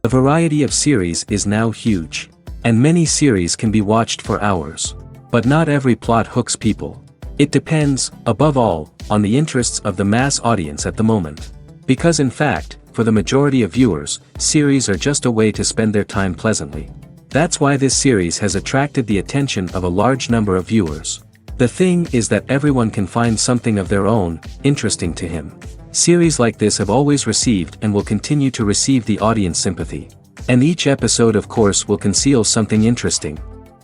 The variety of series is now huge. And many series can be watched for hours. But not every plot hooks people. It depends, above all, on the interests of the mass audience at the moment. Because in fact, for the majority of viewers, series are just a way to spend their time pleasantly. That's why this series has attracted the attention of a large number of viewers. The thing is that everyone can find something of their own, interesting to him. Series like this have always received and will continue to receive the audience sympathy. And each episode of course will conceal something interesting.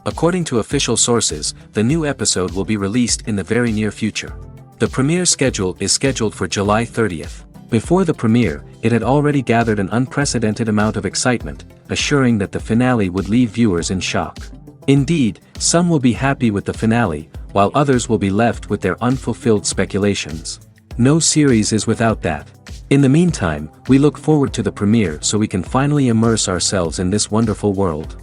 According to official sources, the new episode will be released in the very near future. The premiere schedule is scheduled for July 30th. Before the premiere, it had already gathered an unprecedented amount of excitement, assuring that the finale would leave viewers in shock. Indeed, some will be happy with the finale, while others will be left with their unfulfilled speculations. No series is without that. In the meantime, we look forward to the premiere so we can finally immerse ourselves in this wonderful world.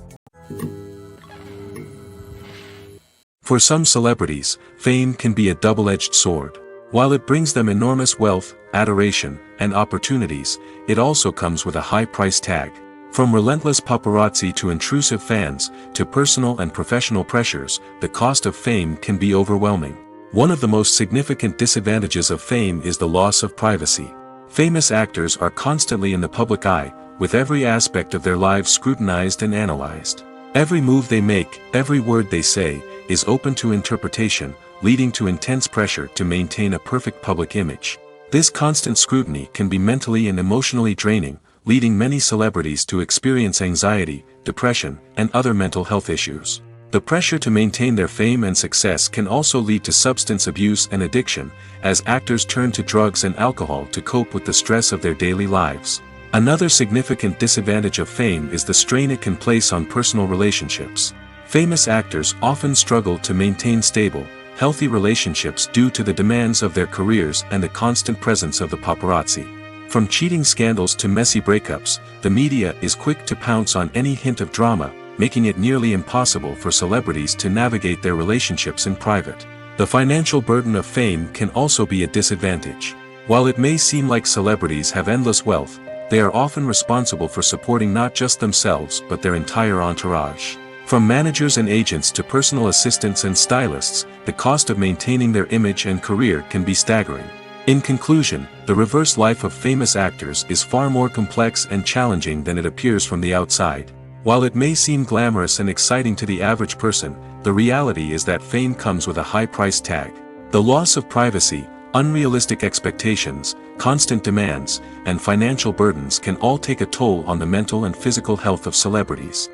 For some celebrities, fame can be a double-edged sword. While it brings them enormous wealth, adoration, and opportunities, it also comes with a high price tag. From relentless paparazzi to intrusive fans, to personal and professional pressures, the cost of fame can be overwhelming. One of the most significant disadvantages of fame is the loss of privacy. Famous actors are constantly in the public eye, with every aspect of their lives scrutinized and analyzed. Every move they make, every word they say, is open to interpretation, leading to intense pressure to maintain a perfect public image. This constant scrutiny can be mentally and emotionally draining, leading many celebrities to experience anxiety, depression, and other mental health issues. The pressure to maintain their fame and success can also lead to substance abuse and addiction, as actors turn to drugs and alcohol to cope with the stress of their daily lives. Another significant disadvantage of fame is the strain it can place on personal relationships. Famous actors often struggle to maintain stable, healthy relationships due to the demands of their careers and the constant presence of the paparazzi. From cheating scandals to messy breakups, the media is quick to pounce on any hint of drama, making it nearly impossible for celebrities to navigate their relationships in private. The financial burden of fame can also be a disadvantage. While it may seem like celebrities have endless wealth, they are often responsible for supporting not just themselves but their entire entourage. From managers and agents to personal assistants and stylists, the cost of maintaining their image and career can be staggering. In conclusion, the reverse life of famous actors is far more complex and challenging than it appears from the outside. While it may seem glamorous and exciting to the average person, the reality is that fame comes with a high price tag. The loss of privacy, unrealistic expectations, constant demands, and financial burdens can all take a toll on the mental and physical health of celebrities.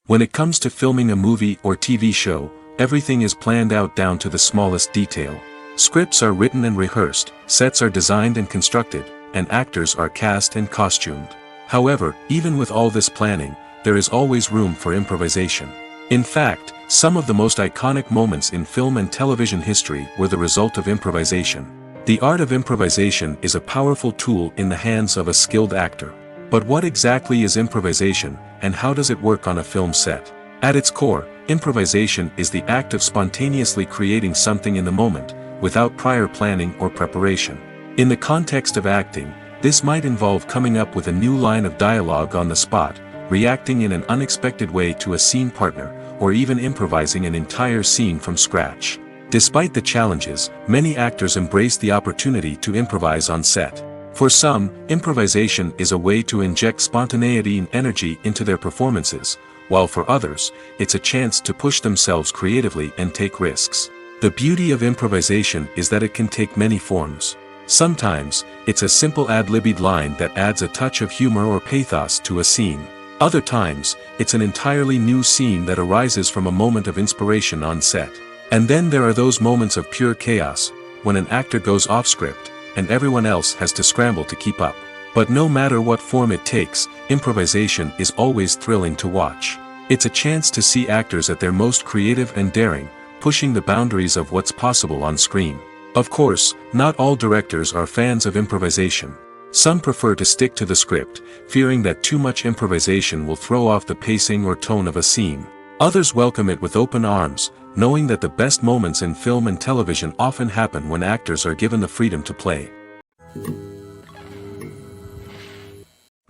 When it comes to filming a movie or TV show, everything is planned out down to the smallest detail. Scripts are written and rehearsed, sets are designed and constructed, and actors are cast and costumed. However, even with all this planning, there is always room for improvisation. In fact, some of the most iconic moments in film and television history were the result of improvisation. The art of improvisation is a powerful tool in the hands of a skilled actor. But what exactly is improvisation, and how does it work on a film set? At its core, improvisation is the act of spontaneously creating something in the moment, without prior planning or preparation. In the context of acting, this might involve coming up with a new line of dialogue on the spot, reacting in an unexpected way to a scene partner, or even improvising an entire scene from scratch. Despite the challenges, many actors embrace the opportunity to improvise on set. For some, improvisation is a way to inject spontaneity and energy into their performances, while for others, it's a chance to push themselves creatively and take risks. The beauty of improvisation is that it can take many forms. Sometimes, it's a simple ad-libbed line that adds a touch of humor or pathos to a scene. Other times, it's an entirely new scene that arises from a moment of inspiration on set. And then there are those moments of pure chaos, when an actor goes off script, and everyone else has to scramble to keep up. But no matter what form it takes, improvisation is always thrilling to watch. It's a chance to see actors at their most creative and daring, pushing the boundaries of what's possible on screen. Of course, not all directors are fans of improvisation. Some prefer to stick to the script, fearing that too much improvisation will throw off the pacing or tone of a scene. Others welcome it with open arms, knowing that the best moments in film and television often happen when actors are given the freedom to play.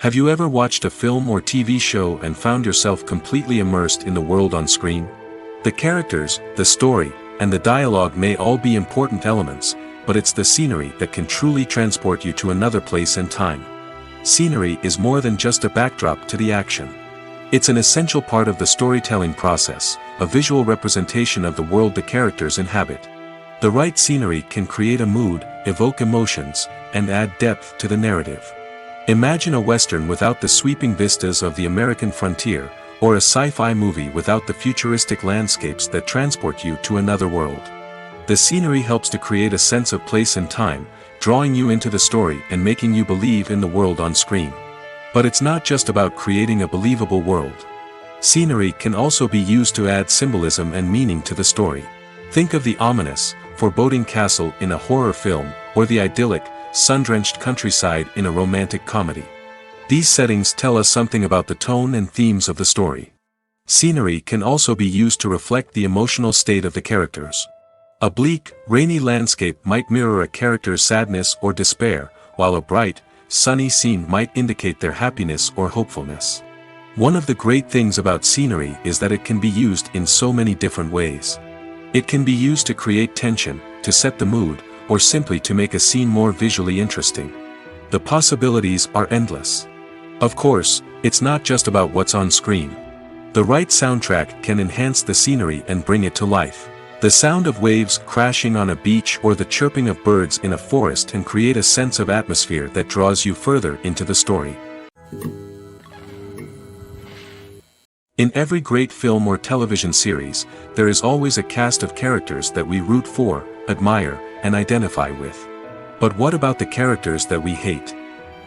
Have you ever watched a film or TV show and found yourself completely immersed in the world on screen? The characters, the story, and the dialogue may all be important elements, but it's the scenery that can truly transport you to another place and time. Scenery is more than just a backdrop to the action. It's an essential part of the storytelling process, a visual representation of the world the characters inhabit. The right scenery can create a mood, evoke emotions, and add depth to the narrative. Imagine a Western without the sweeping vistas of the American frontier, or a sci-fi movie without the futuristic landscapes that transport you to another world. The scenery helps to create a sense of place and time, drawing you into the story and making you believe in the world on screen. But it's not just about creating a believable world. Scenery can also be used to add symbolism and meaning to the story. Think of the ominous, foreboding castle in a horror film, or the idyllic, sun-drenched countryside in a romantic comedy. These settings tell us something about the tone and themes of the story. Scenery can also be used to reflect the emotional state of the characters. A bleak, rainy landscape might mirror a character's sadness or despair, while a bright, sunny scene might indicate their happiness or hopefulness. One of the great things about scenery is that it can be used in so many different ways. It can be used to create tension, to set the mood, or simply to make a scene more visually interesting. The possibilities are endless. Of course, it's not just about what's on screen. The right soundtrack can enhance the scenery and bring it to life. The sound of waves crashing on a beach or the chirping of birds in a forest can create a sense of atmosphere that draws you further into the story. In every great film or television series, there is always a cast of characters that we root for, admire, and identify with. But what about the characters that we hate?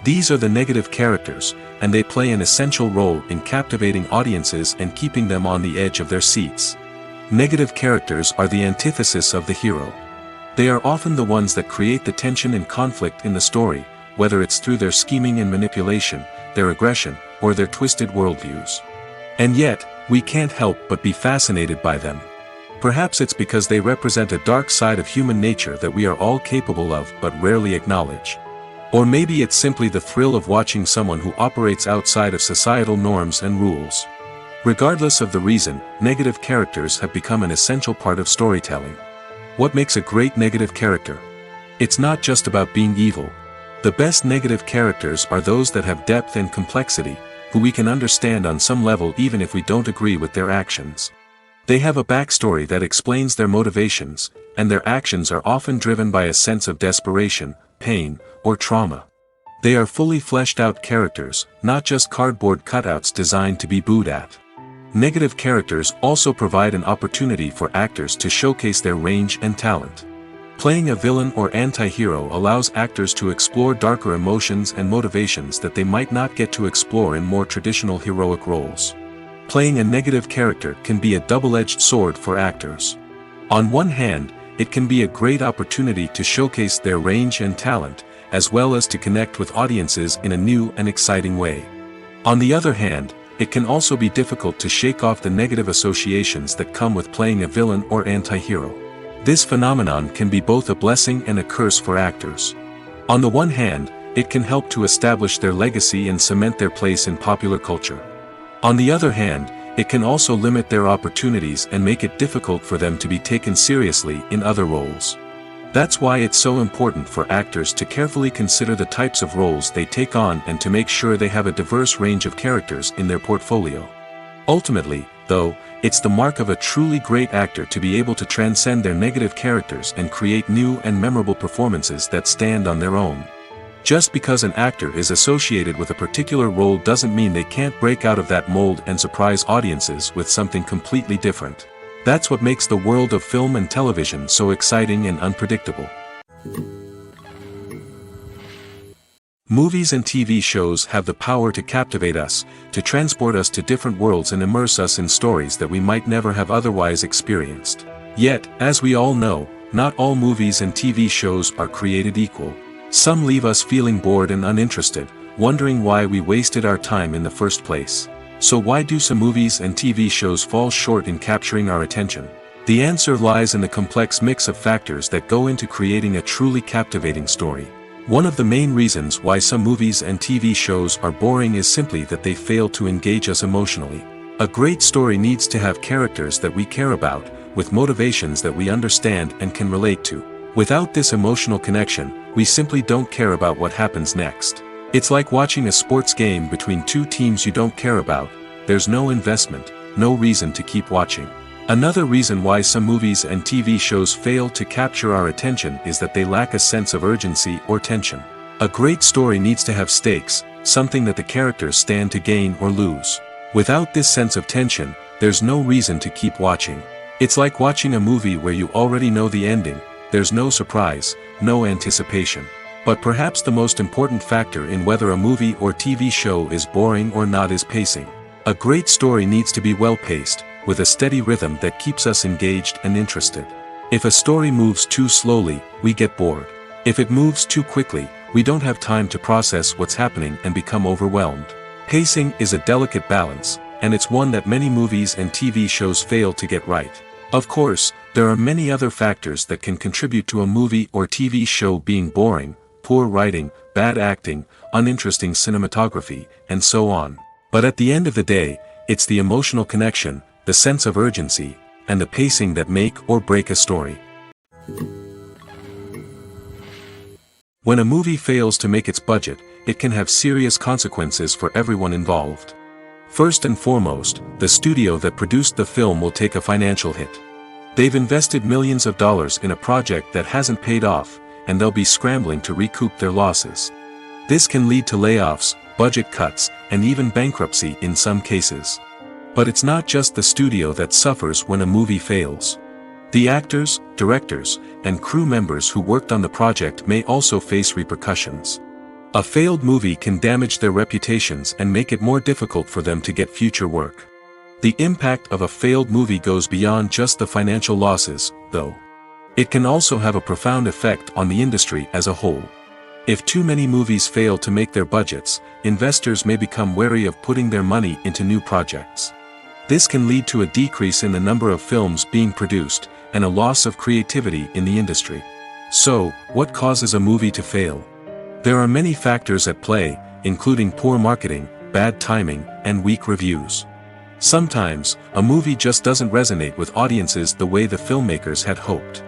These are the negative characters, and they play an essential role in captivating audiences and keeping them on the edge of their seats. Negative characters are the antithesis of the hero. They are often the ones that create the tension and conflict in the story, whether it's through their scheming and manipulation, their aggression, or their twisted worldviews. And yet, we can't help but be fascinated by them. Perhaps it's because they represent a dark side of human nature that we are all capable of but rarely acknowledge. Or maybe it's simply the thrill of watching someone who operates outside of societal norms and rules. Regardless of the reason, negative characters have become an essential part of storytelling. What makes a great negative character? It's not just about being evil. The best negative characters are those that have depth and complexity, who we can understand on some level even if we don't agree with their actions. They have a backstory that explains their motivations, and their actions are often driven by a sense of desperation, pain, or trauma. They are fully fleshed out characters, not just cardboard cutouts designed to be booed at. Negative characters also provide an opportunity for actors to showcase their range and talent. Playing a villain or anti-hero allows actors to explore darker emotions and motivations that they might not get to explore in more traditional heroic roles. Playing a negative character can be a double-edged sword for actors. On one hand, it can be a great opportunity to showcase their range and talent, as well as to connect with audiences in a new and exciting way. On the other hand, it can also be difficult to shake off the negative associations that come with playing a villain or anti-hero. This phenomenon can be both a blessing and a curse for actors. On the one hand, it can help to establish their legacy and cement their place in popular culture. On the other hand, it can also limit their opportunities and make it difficult for them to be taken seriously in other roles. That's why it's so important for actors to carefully consider the types of roles they take on and to make sure they have a diverse range of characters in their portfolio. Ultimately, though, it's the mark of a truly great actor to be able to transcend their negative characters and create new and memorable performances that stand on their own. Just because an actor is associated with a particular role doesn't mean they can't break out of that mold and surprise audiences with something completely different. That's what makes the world of film and television so exciting and unpredictable. Movies and TV shows have the power to captivate us, to transport us to different worlds and immerse us in stories that we might never have otherwise experienced. Yet, as we all know, not all movies and TV shows are created equal. Some leave us feeling bored and uninterested, wondering why we wasted our time in the first place. So why do some movies and TV shows fall short in capturing our attention? The answer lies in the complex mix of factors that go into creating a truly captivating story. One of the main reasons why some movies and TV shows are boring is simply that they fail to engage us emotionally. A great story needs to have characters that we care about, with motivations that we understand and can relate to. Without this emotional connection, we simply don't care about what happens next. It's like watching a sports game between two teams you don't care about. There's no investment, no reason to keep watching. Another reason why some movies and TV shows fail to capture our attention is that they lack a sense of urgency or tension. A great story needs to have stakes, something that the characters stand to gain or lose. Without this sense of tension, there's no reason to keep watching. It's like watching a movie where you already know the ending. There's no surprise, no anticipation. But perhaps the most important factor in whether a movie or TV show is boring or not is pacing. A great story needs to be well-paced, with a steady rhythm that keeps us engaged and interested. If a story moves too slowly, we get bored. If it moves too quickly, we don't have time to process what's happening and become overwhelmed. Pacing is a delicate balance, and it's one that many movies and TV shows fail to get right. Of course, there are many other factors that can contribute to a movie or TV show being boring: poor writing, bad acting, uninteresting cinematography, and so on. But at the end of the day, it's the emotional connection, the sense of urgency, and the pacing that make or break a story. When a movie fails to make its budget, it can have serious consequences for everyone involved. First and foremost, the studio that produced the film will take a financial hit. They've invested millions of dollars in a project that hasn't paid off, and they'll be scrambling to recoup their losses. This can lead to layoffs, budget cuts, and even bankruptcy in some cases. But it's not just the studio that suffers when a movie fails. The actors, directors, and crew members who worked on the project may also face repercussions. A failed movie can damage their reputations and make it more difficult for them to get future work. The impact of a failed movie goes beyond just the financial losses, though. It can also have a profound effect on the industry as a whole. If too many movies fail to make their budgets, investors may become wary of putting their money into new projects. This can lead to a decrease in the number of films being produced, and a loss of creativity in the industry. So, what causes a movie to fail? There are many factors at play, including poor marketing, bad timing, and weak reviews. Sometimes, a movie just doesn't resonate with audiences the way the filmmakers had hoped.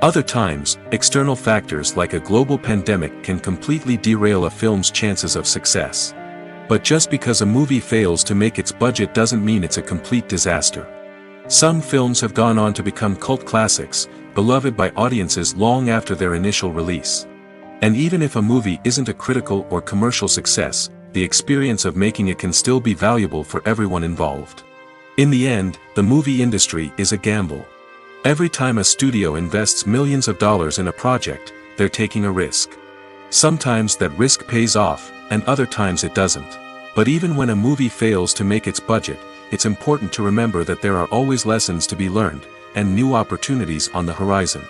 Other times, external factors like a global pandemic can completely derail a film's chances of success. But just because a movie fails to make its budget doesn't mean it's a complete disaster. Some films have gone on to become cult classics, beloved by audiences long after their initial release. And even if a movie isn't a critical or commercial success, the experience of making it can still be valuable for everyone involved. In the end, the movie industry is a gamble. Every time a studio invests millions of dollars in a project, they're taking a risk. Sometimes that risk pays off, and other times it doesn't. But even when a movie fails to make its budget, it's important to remember that there are always lessons to be learned, and new opportunities on the horizon.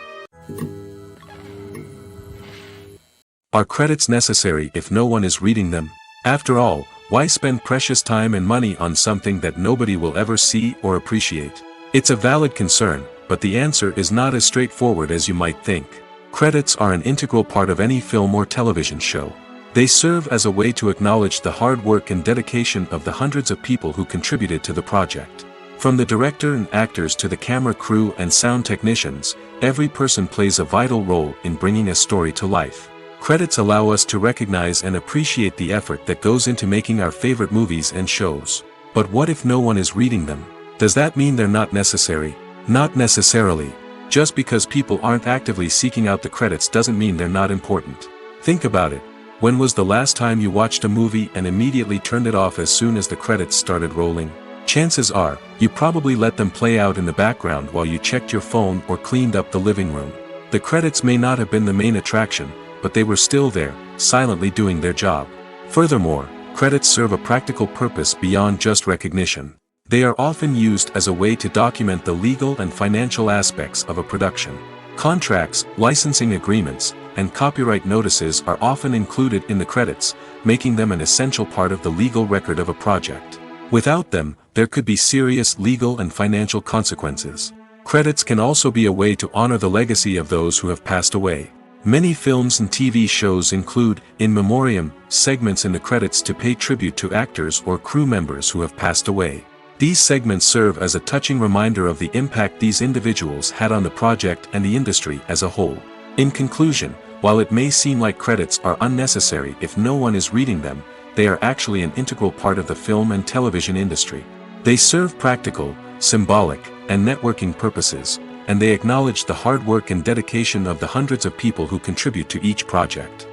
Are credits necessary if no one is reading them? After all, why spend precious time and money on something that nobody will ever see or appreciate? It's a valid concern, but the answer is not as straightforward as you might think. Credits are an integral part of any film or television show. They serve as a way to acknowledge the hard work and dedication of the hundreds of people who contributed to the project. From the director and actors to the camera crew and sound technicians, every person plays a vital role in bringing a story to life. Credits allow us to recognize and appreciate the effort that goes into making our favorite movies and shows. But what if no one is reading them? Does that mean they're not necessary? Not necessarily. Just because people aren't actively seeking out the credits doesn't mean they're not important. Think about it. When was the last time you watched a movie and immediately turned it off as soon as the credits started rolling? Chances are, you probably let them play out in the background while you checked your phone or cleaned up the living room. The credits may not have been the main attraction, but they were still there, silently doing their job. Furthermore, credits serve a practical purpose beyond just recognition. They are often used as a way to document the legal and financial aspects of a production. Contracts, licensing agreements, and copyright notices are often included in the credits, making them an essential part of the legal record of a project. Without them, there could be serious legal and financial consequences. Credits can also be a way to honor the legacy of those who have passed away. Many films and TV shows include, in memoriam, segments in the credits to pay tribute to actors or crew members who have passed away. These segments serve as a touching reminder of the impact these individuals had on the project and the industry as a whole. In conclusion, while it may seem like credits are unnecessary if no one is reading them, they are actually an integral part of the film and television industry. They serve practical, symbolic, and networking purposes, and they acknowledge the hard work and dedication of the hundreds of people who contribute to each project.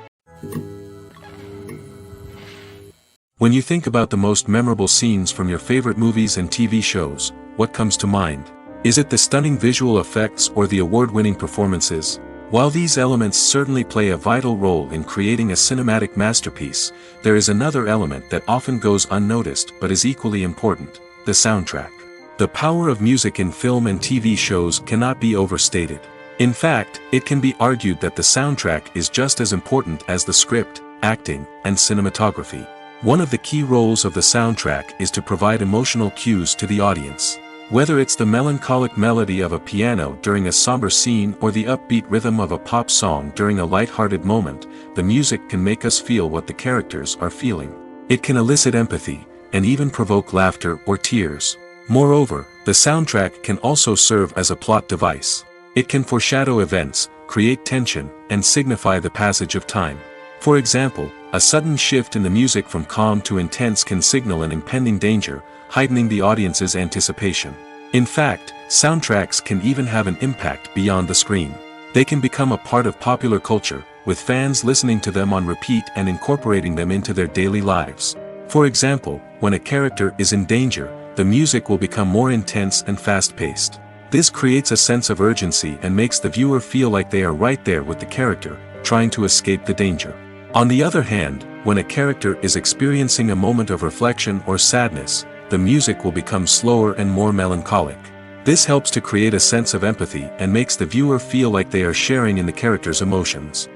When you think about the most memorable scenes from your favorite movies and TV shows, what comes to mind? Is it the stunning visual effects or the award-winning performances? While these elements certainly play a vital role in creating a cinematic masterpiece, there is another element that often goes unnoticed but is equally important: the soundtrack. The power of music in film and TV shows cannot be overstated. In fact, it can be argued that the soundtrack is just as important as the script, acting, and cinematography. One of the key roles of the soundtrack is to provide emotional cues to the audience. Whether it's the melancholic melody of a piano during a somber scene or the upbeat rhythm of a pop song during a light-hearted moment, the music can make us feel what the characters are feeling. It can elicit empathy, and even provoke laughter or tears. Moreover, the soundtrack can also serve as a plot device. It can foreshadow events, create tension, and signify the passage of time. For example, a sudden shift in the music from calm to intense can signal an impending danger, heightening the audience's anticipation. In fact, soundtracks can even have an impact beyond the screen. They can become a part of popular culture, with fans listening to them on repeat and incorporating them into their daily lives. For example, when a character is in danger, the music will become more intense and fast-paced. This creates a sense of urgency and makes the viewer feel like they are right there with the character, trying to escape the danger. On the other hand, when a character is experiencing a moment of reflection or sadness, the music will become slower and more melancholic. This helps to create a sense of empathy and makes the viewer feel like they are sharing in the character's emotions.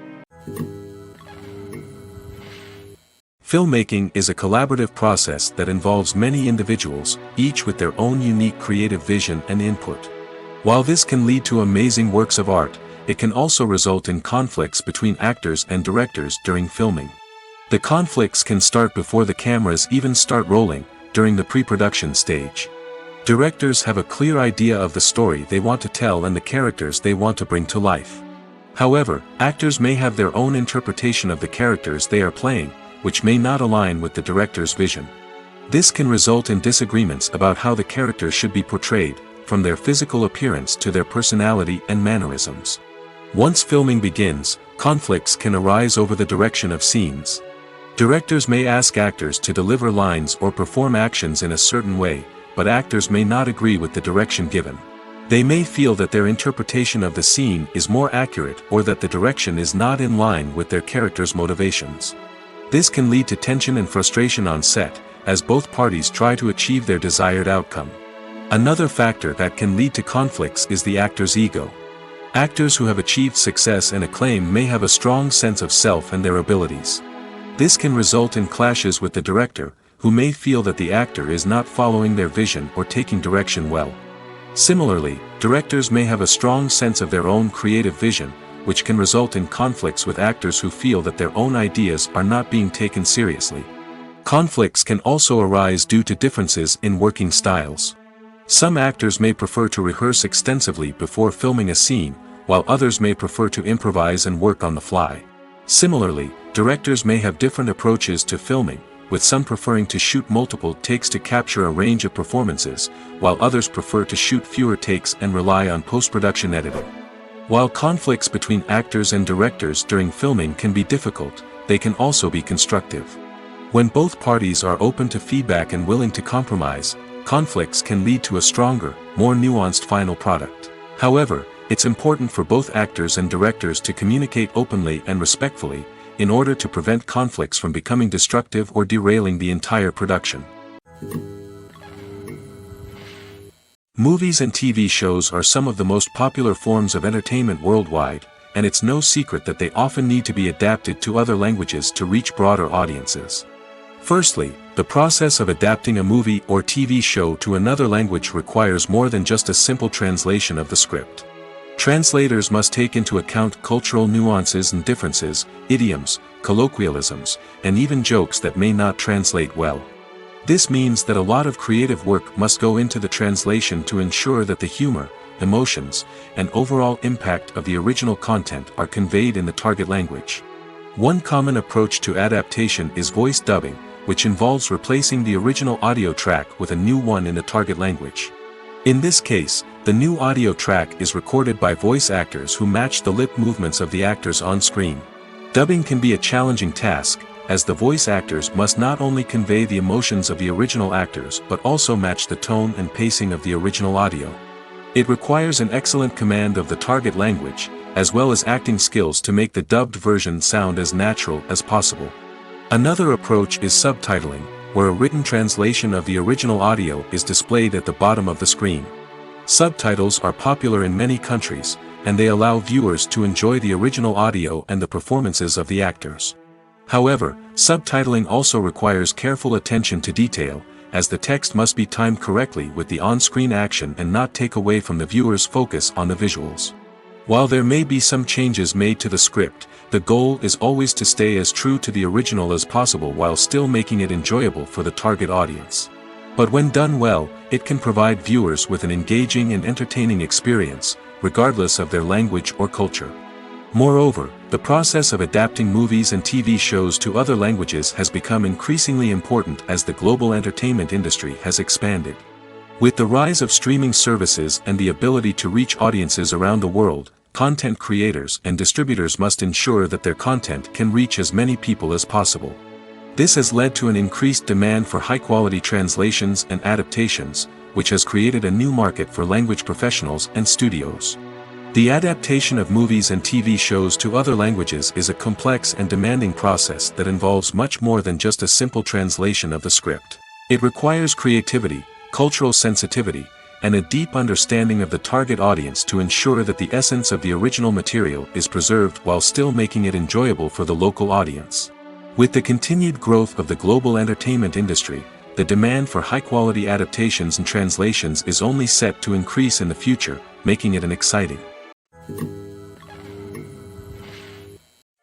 Filmmaking is a collaborative process that involves many individuals, each with their own unique creative vision and input. While this can lead to amazing works of art, it can also result in conflicts between actors and directors during filming. The conflicts can start before the cameras even start rolling, during the pre-production stage. Directors have a clear idea of the story they want to tell and the characters they want to bring to life. However, actors may have their own interpretation of the characters they are playing, which may not align with the director's vision. This can result in disagreements about how the characters should be portrayed, from their physical appearance to their personality and mannerisms. Once filming begins, conflicts can arise over the direction of scenes. Directors may ask actors to deliver lines or perform actions in a certain way, but actors may not agree with the direction given. They may feel that their interpretation of the scene is more accurate or that the direction is not in line with their character's motivations. This can lead to tension and frustration on set, as both parties try to achieve their desired outcome. Another factor that can lead to conflicts is the actor's ego. Actors who have achieved success and acclaim may have a strong sense of self and their abilities. This can result in clashes with the director, who may feel that the actor is not following their vision or taking direction well. Similarly, directors may have a strong sense of their own creative vision, which can result in conflicts with actors who feel that their own ideas are not being taken seriously. Conflicts can also arise due to differences in working styles. Some actors may prefer to rehearse extensively before filming a scene, while others may prefer to improvise and work on the fly. Similarly, directors may have different approaches to filming, with some preferring to shoot multiple takes to capture a range of performances, while others prefer to shoot fewer takes and rely on post-production editing. While conflicts between actors and directors during filming can be difficult, they can also be constructive. When both parties are open to feedback and willing to compromise, conflicts can lead to a stronger, more nuanced final product. However, it's important for both actors and directors to communicate openly and respectfully, in order to prevent conflicts from becoming destructive or derailing the entire production. Movies and TV shows are some of the most popular forms of entertainment worldwide, and it's no secret that they often need to be adapted to other languages to reach broader audiences. Firstly, the process of adapting a movie or TV show to another language requires more than just a simple translation of the script. Translators must take into account cultural nuances and differences, idioms, colloquialisms, and even jokes that may not translate well. This means that a lot of creative work must go into the translation to ensure that the humor, emotions, and overall impact of the original content are conveyed in the target language. One common approach to adaptation is voice dubbing, which involves replacing the original audio track with a new one in the target language. In this case, the new audio track is recorded by voice actors who match the lip movements of the actors on screen. Dubbing can be a challenging task, as the voice actors must not only convey the emotions of the original actors but also match the tone and pacing of the original audio. It requires an excellent command of the target language, as well as acting skills to make the dubbed version sound as natural as possible. Another approach is subtitling, where a written translation of the original audio is displayed at the bottom of the screen. Subtitles are popular in many countries, and they allow viewers to enjoy the original audio and the performances of the actors. However, subtitling also requires careful attention to detail, as the text must be timed correctly with the on-screen action and not take away from the viewer's focus on the visuals. While there may be some changes made to the script, the goal is always to stay as true to the original as possible while still making it enjoyable for the target audience. But when done well, it can provide viewers with an engaging and entertaining experience, regardless of their language or culture. Moreover, the process of adapting movies and TV shows to other languages has become increasingly important as the global entertainment industry has expanded. With the rise of streaming services and the ability to reach audiences around the world, content creators and distributors must ensure that their content can reach as many people as possible. This has led to an increased demand for high-quality translations and adaptations, which has created a new market for language professionals and studios. The adaptation of movies and TV shows to other languages is a complex and demanding process that involves much more than just a simple translation of the script. It requires creativity, cultural sensitivity, and a deep understanding of the target audience to ensure that the essence of the original material is preserved while still making it enjoyable for the local audience. With the continued growth of the global entertainment industry, the demand for high-quality adaptations and translations is only set to increase in the future, making it an exciting.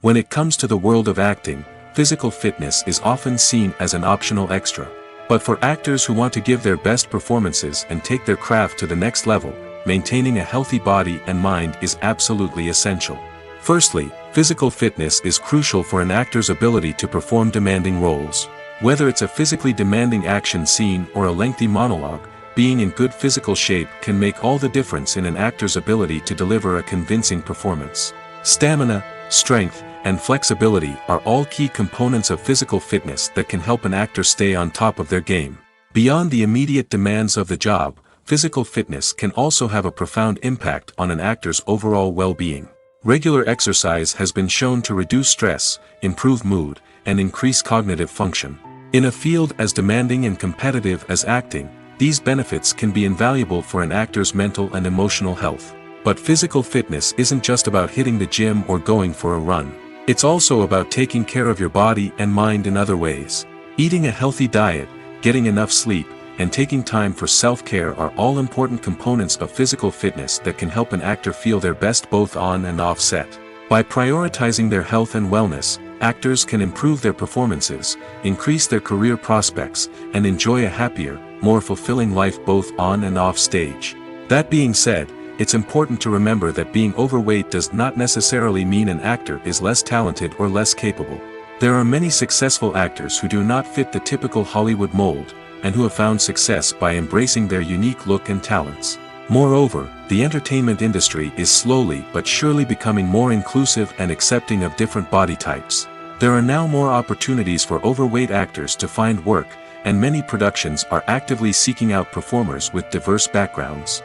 When it comes to the world of acting, physical fitness is often seen as an optional extra. But for actors who want to give their best performances and take their craft to the next level, maintaining a healthy body and mind is absolutely essential. Firstly, physical fitness is crucial for an actor's ability to perform demanding roles. Whether it's a physically demanding action scene or a lengthy monologue, being in good physical shape can make all the difference in an actor's ability to deliver a convincing performance. Stamina, strength, and flexibility are all key components of physical fitness that can help an actor stay on top of their game. Beyond the immediate demands of the job, physical fitness can also have a profound impact on an actor's overall well-being. Regular exercise has been shown to reduce stress, improve mood, and increase cognitive function. In a field as demanding and competitive as acting, these benefits can be invaluable for an actor's mental and emotional health. But physical fitness isn't just about hitting the gym or going for a run. It's also about taking care of your body and mind in other ways. Eating a healthy diet, getting enough sleep, and taking time for self-care are all important components of physical fitness that can help an actor feel their best both on and off set. By prioritizing their health and wellness, actors can improve their performances, increase their career prospects, and enjoy a happier, more fulfilling life both on and off stage. That being said, it's important to remember that being overweight does not necessarily mean an actor is less talented or less capable. There are many successful actors who do not fit the typical Hollywood mold, and who have found success by embracing their unique look and talents. Moreover, the entertainment industry is slowly but surely becoming more inclusive and accepting of different body types. There are now more opportunities for overweight actors to find work, and many productions are actively seeking out performers with diverse backgrounds.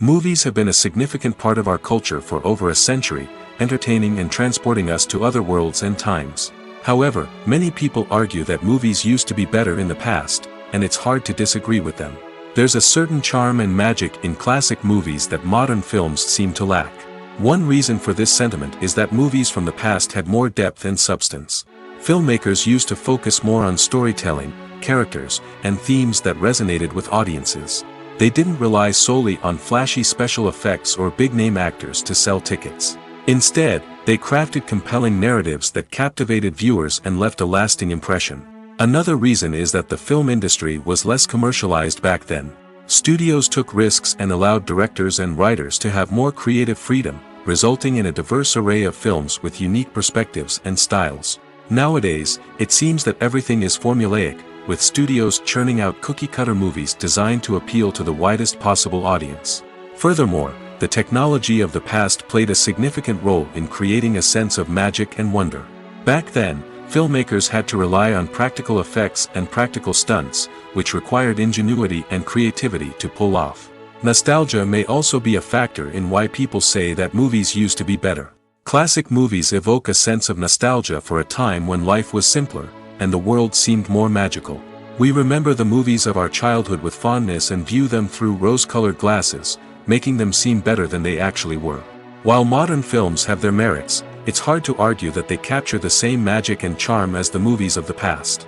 Movies have been a significant part of our culture for over a century, entertaining and transporting us to other worlds and times. However, many people argue that movies used to be better in the past, and it's hard to disagree with them. There's a certain charm and magic in classic movies that modern films seem to lack. One reason for this sentiment is that movies from the past had more depth and substance. Filmmakers used to focus more on storytelling, characters, and themes that resonated with audiences. They didn't rely solely on flashy special effects or big-name actors to sell tickets. Instead, they crafted compelling narratives that captivated viewers and left a lasting impression. Another reason is that the film industry was less commercialized back then. Studios took risks and allowed directors and writers to have more creative freedom, resulting in a diverse array of films with unique perspectives and styles. Nowadays, it seems that everything is formulaic, with studios churning out cookie-cutter movies designed to appeal to the widest possible audience. Furthermore, the technology of the past played a significant role in creating a sense of magic and wonder. Back then, filmmakers had to rely on practical effects and practical stunts, which required ingenuity and creativity to pull off. Nostalgia may also be a factor in why people say that movies used to be better. Classic movies evoke a sense of nostalgia for a time when life was simpler, and the world seemed more magical. We remember the movies of our childhood with fondness and view them through rose-colored glasses, making them seem better than they actually were. While modern films have their merits, it's hard to argue that they capture the same magic and charm as the movies of the past.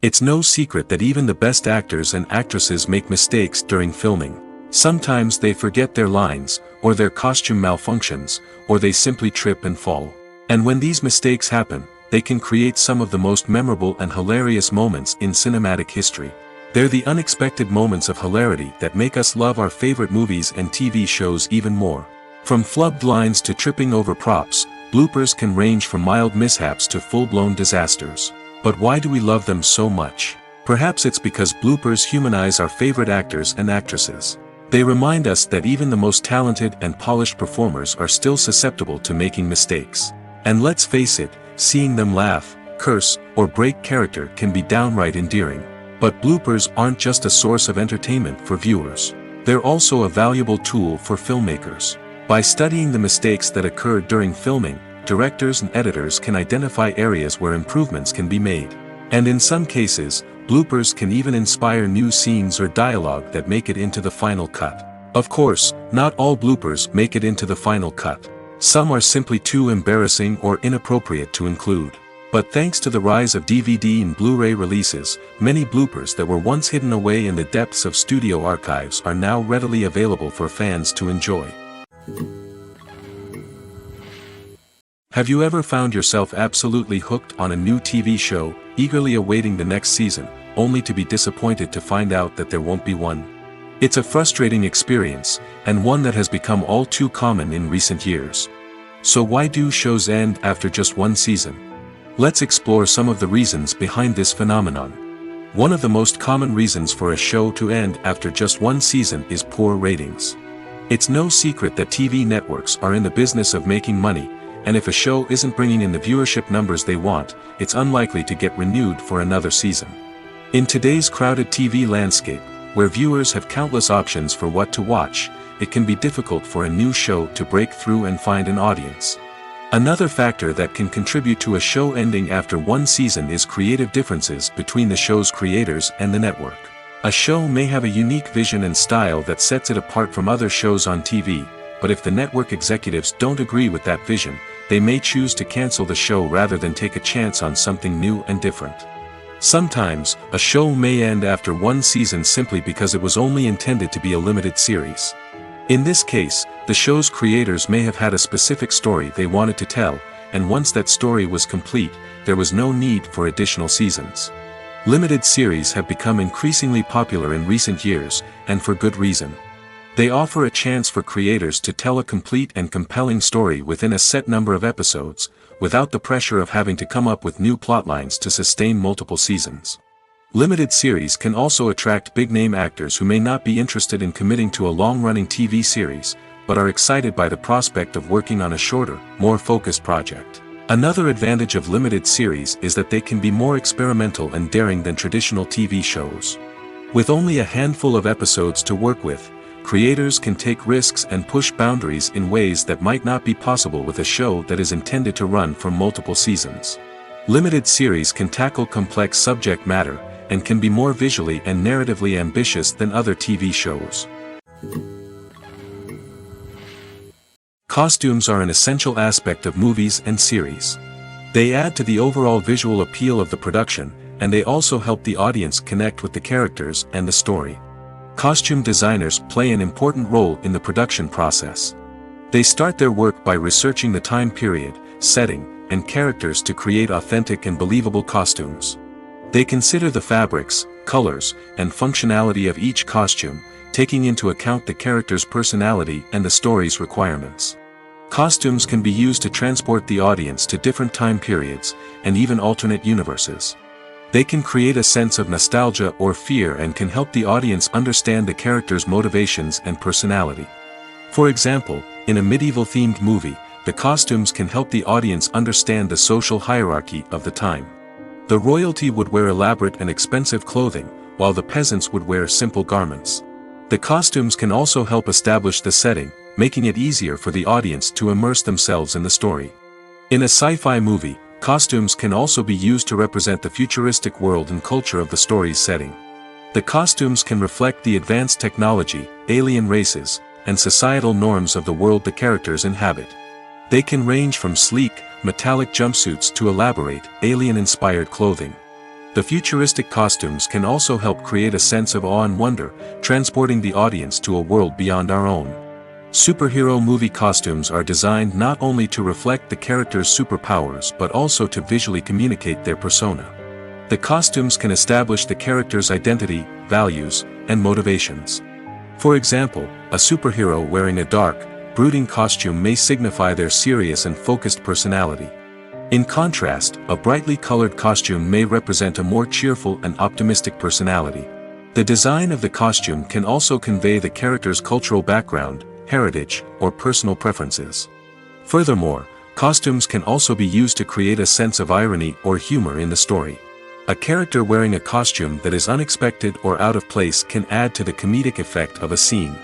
It's no secret that even the best actors and actresses make mistakes during filming. Sometimes they forget their lines, or their costume malfunctions, or they simply trip and fall. And when these mistakes happen, they can create some of the most memorable and hilarious moments in cinematic history. They're the unexpected moments of hilarity that make us love our favorite movies and TV shows even more. From flubbed lines to tripping over props, bloopers can range from mild mishaps to full-blown disasters. But why do we love them so much? Perhaps it's because bloopers humanize our favorite actors and actresses. They remind us that even the most talented and polished performers are still susceptible to making mistakes. And let's face it, seeing them laugh, curse, or break character can be downright endearing. But bloopers aren't just a source of entertainment for viewers. They're also a valuable tool for filmmakers. By studying the mistakes that occurred during filming, directors and editors can identify areas where improvements can be made. And in some cases, bloopers can even inspire new scenes or dialogue that make it into the final cut. Of course, not all bloopers make it into the final cut. Some are simply too embarrassing or inappropriate to include. But thanks to the rise of DVD and Blu-ray releases, many bloopers that were once hidden away in the depths of studio archives are now readily available for fans to enjoy. Have you ever found yourself absolutely hooked on a new TV show, eagerly awaiting the next season, only to be disappointed to find out that there won't be one? It's a frustrating experience, and one that has become all too common in recent years. So why do shows end after just one season? Let's explore some of the reasons behind this phenomenon. One of the most common reasons for a show to end after just one season is poor ratings. It's no secret that TV networks are in the business of making money, and if a show isn't bringing in the viewership numbers they want, it's unlikely to get renewed for another season. In today's crowded TV landscape, where viewers have countless options for what to watch, it can be difficult for a new show to break through and find an audience. Another factor that can contribute to a show ending after one season is creative differences between the show's creators and the network. A show may have a unique vision and style that sets it apart from other shows on TV, but if the network executives don't agree with that vision, they may choose to cancel the show rather than take a chance on something new and different. Sometimes, a show may end after one season simply because it was only intended to be a limited series. In this case, the show's creators may have had a specific story they wanted to tell, and once that story was complete, there was no need for additional seasons. Limited series have become increasingly popular in recent years, and for good reason. They offer a chance for creators to tell a complete and compelling story within a set number of episodes, without the pressure of having to come up with new plotlines to sustain multiple seasons. Limited series can also attract big-name actors who may not be interested in committing to a long-running TV series, but are excited by the prospect of working on a shorter, more focused project. Another advantage of limited series is that they can be more experimental and daring than traditional TV shows. With only a handful of episodes to work with, creators can take risks and push boundaries in ways that might not be possible with a show that is intended to run for multiple seasons. Limited series can tackle complex subject matter, and can be more visually and narratively ambitious than other TV shows. Costumes are an essential aspect of movies and series. They add to the overall visual appeal of the production, and they also help the audience connect with the characters and the story. Costume designers play an important role in the production process. They start their work by researching the time period, setting, and characters to create authentic and believable costumes. They consider the fabrics, colors, and functionality of each costume, taking into account the character's personality and the story's requirements. Costumes can be used to transport the audience to different time periods, and even alternate universes. They can create a sense of nostalgia or fear and can help the audience understand the character's motivations and personality. For example, in a medieval-themed movie, the costumes can help the audience understand the social hierarchy of the time. The royalty would wear elaborate and expensive clothing, while the peasants would wear simple garments. The costumes can also help establish the setting, making it easier for the audience to immerse themselves in the story. In a sci-fi movie, costumes can also be used to represent the futuristic world and culture of the story's setting. The costumes can reflect the advanced technology, alien races, and societal norms of the world the characters inhabit. They can range from sleek, metallic jumpsuits to elaborate, alien-inspired clothing. The futuristic costumes can also help create a sense of awe and wonder, transporting the audience to a world beyond our own. Superhero movie costumes are designed not only to reflect the character's superpowers but also to visually communicate their persona. The costumes can establish the character's identity, values, and motivations. For example, a superhero wearing a dark, brooding costume may signify their serious and focused personality. In contrast, a brightly colored costume may represent a more cheerful and optimistic personality. The design of the costume can also convey the character's cultural background, heritage, or personal preferences. Furthermore, costumes can also be used to create a sense of irony or humor in the story. A character wearing a costume that is unexpected or out of place can add to the comedic effect of a scene.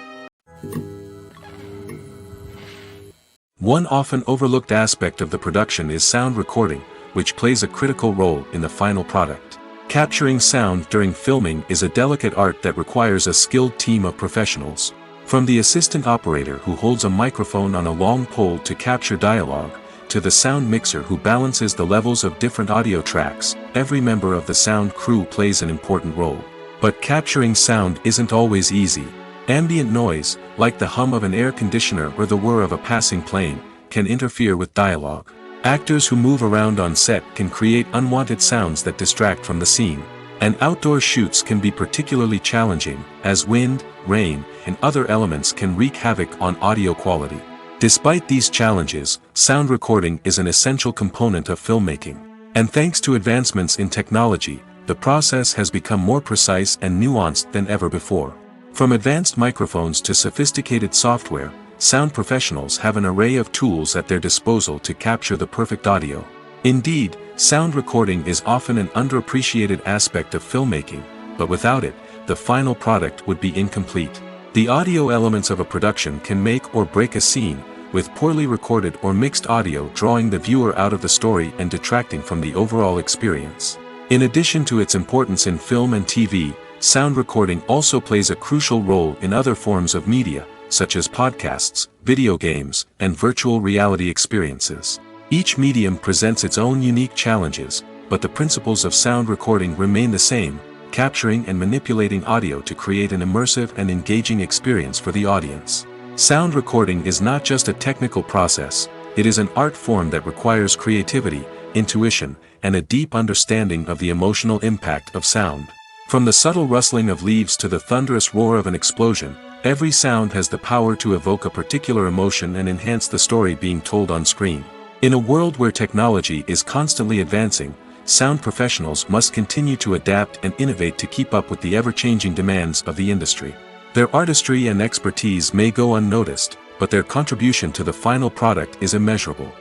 One often overlooked aspect of the production is sound recording, which plays a critical role in the final product. Capturing sound during filming is a delicate art that requires a skilled team of professionals. From the assistant operator who holds a microphone on a long pole to capture dialogue, to the sound mixer who balances the levels of different audio tracks, every member of the sound crew plays an important role. But capturing sound isn't always easy. Ambient noise, like the hum of an air conditioner or the whir of a passing plane, can interfere with dialogue. Actors who move around on set can create unwanted sounds that distract from the scene. And outdoor shoots can be particularly challenging, as wind, rain, and other elements can wreak havoc on audio quality. Despite these challenges, sound recording is an essential component of filmmaking. And thanks to advancements in technology, the process has become more precise and nuanced than ever before. From advanced microphones to sophisticated software, sound professionals have an array of tools at their disposal to capture the perfect audio. Indeed, sound recording is often an underappreciated aspect of filmmaking, but without it, the final product would be incomplete. The audio elements of a production can make or break a scene, with poorly recorded or mixed audio drawing the viewer out of the story and detracting from the overall experience. In addition to its importance in film and TV, sound recording also plays a crucial role in other forms of media, such as podcasts, video games, and virtual reality experiences. Each medium presents its own unique challenges, but the principles of sound recording remain the same, capturing and manipulating audio to create an immersive and engaging experience for the audience. Sound recording is not just a technical process, it is an art form that requires creativity, intuition, and a deep understanding of the emotional impact of sound. From the subtle rustling of leaves to the thunderous roar of an explosion, every sound has the power to evoke a particular emotion and enhance the story being told on screen. In a world where technology is constantly advancing, sound professionals must continue to adapt and innovate to keep up with the ever-changing demands of the industry. Their artistry and expertise may go unnoticed, but their contribution to the final product is immeasurable.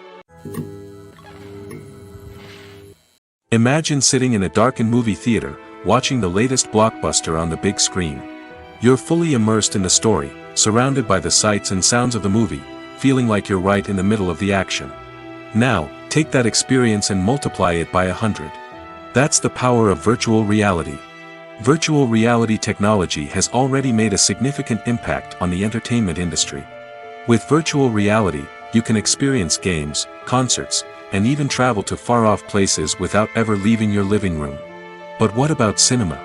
Imagine sitting in a darkened movie theater, watching the latest blockbuster on the big screen. You're fully immersed in the story, surrounded by the sights and sounds of the movie, feeling like you're right in the middle of the action. Now, take that experience and multiply it by 100. That's the power of virtual reality. Virtual reality technology has already made a significant impact on the entertainment industry. With virtual reality, you can experience games, concerts, and even travel to far-off places without ever leaving your living room. But what about cinema?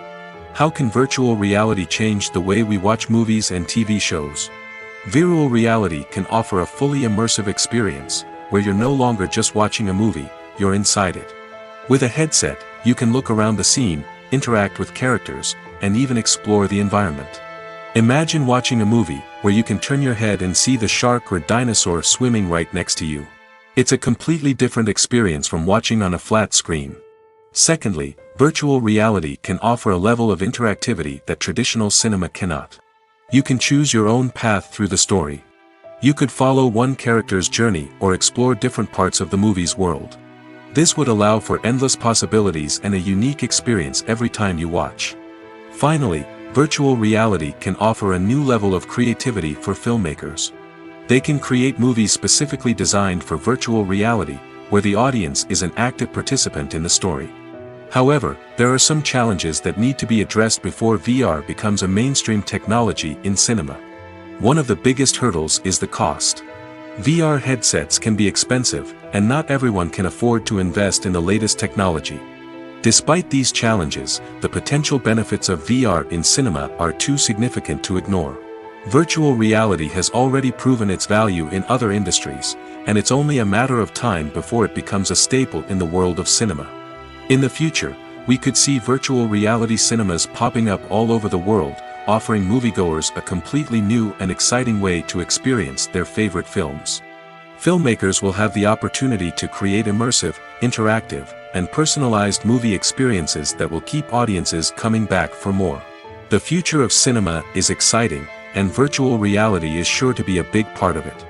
How can virtual reality change the way we watch movies and TV shows? Virtual reality can offer a fully immersive experience, where you're no longer just watching a movie, you're inside it. With a headset, you can look around the scene, interact with characters, and even explore the environment. Imagine watching a movie, where you can turn your head and see the shark or dinosaur swimming right next to you. It's a completely different experience from watching on a flat screen. Secondly, virtual reality can offer a level of interactivity that traditional cinema cannot. You can choose your own path through the story. You could follow one character's journey or explore different parts of the movie's world. This would allow for endless possibilities and a unique experience every time you watch. Finally, virtual reality can offer a new level of creativity for filmmakers. They can create movies specifically designed for virtual reality, where the audience is an active participant in the story. However, there are some challenges that need to be addressed before VR becomes a mainstream technology in cinema. One of the biggest hurdles is the cost. VR headsets can be expensive, and not everyone can afford to invest in the latest technology. Despite these challenges, the potential benefits of VR in cinema are too significant to ignore. Virtual reality has already proven its value in other industries, and it's only a matter of time before it becomes a staple in the world of cinema. In the future, we could see virtual reality cinemas popping up all over the world, offering moviegoers a completely new and exciting way to experience their favorite films. Filmmakers will have the opportunity to create immersive, interactive, and personalized movie experiences that will keep audiences coming back for more. The future of cinema is exciting, and virtual reality is sure to be a big part of it.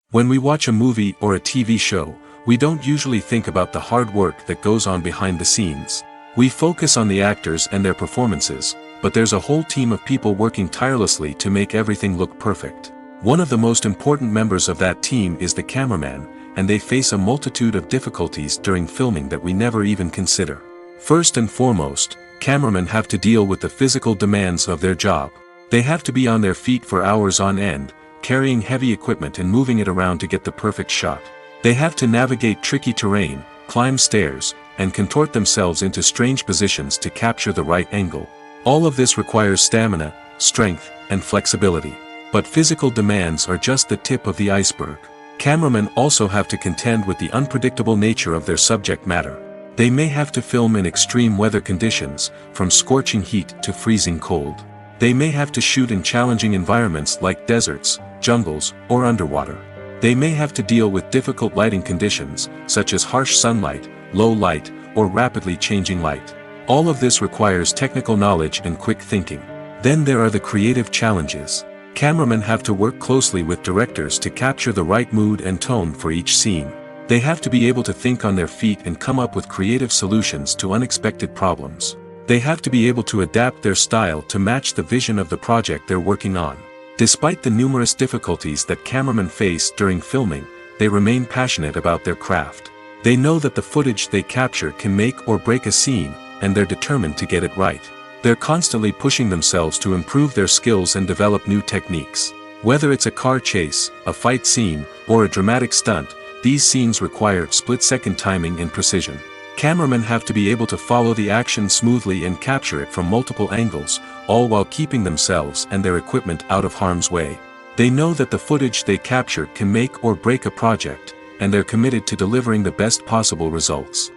When we watch a movie or a TV show, we don't usually think about the hard work that goes on behind the scenes. We focus on the actors and their performances, but there's a whole team of people working tirelessly to make everything look perfect. One of the most important members of that team is the cameraman, and they face a multitude of difficulties during filming that we never even consider. First and foremost, cameramen have to deal with the physical demands of their job. They have to be on their feet for hours on end, carrying heavy equipment and moving it around to get the perfect shot. They have to navigate tricky terrain, climb stairs, and contort themselves into strange positions to capture the right angle. All of this requires stamina, strength, and flexibility. But physical demands are just the tip of the iceberg. Cameramen also have to contend with the unpredictable nature of their subject matter. They may have to film in extreme weather conditions, from scorching heat to freezing cold. They may have to shoot in challenging environments like deserts, jungles, or underwater. They may have to deal with difficult lighting conditions, such as harsh sunlight, low light, or rapidly changing light. All of this requires technical knowledge and quick thinking. Then there are the creative challenges. Cameramen have to work closely with directors to capture the right mood and tone for each scene. They have to be able to think on their feet and come up with creative solutions to unexpected problems. They have to be able to adapt their style to match the vision of the project they're working on. Despite the numerous difficulties that cameramen face during filming, they remain passionate about their craft. They know that the footage they capture can make or break a scene, and they're determined to get it right. They're constantly pushing themselves to improve their skills and develop new techniques. Whether it's a car chase, a fight scene, or a dramatic stunt, these scenes require split-second timing and precision. Cameramen have to be able to follow the action smoothly and capture it from multiple angles, all while keeping themselves and their equipment out of harm's way. They know that the footage they capture can make or break a project, and they're committed to delivering the best possible results.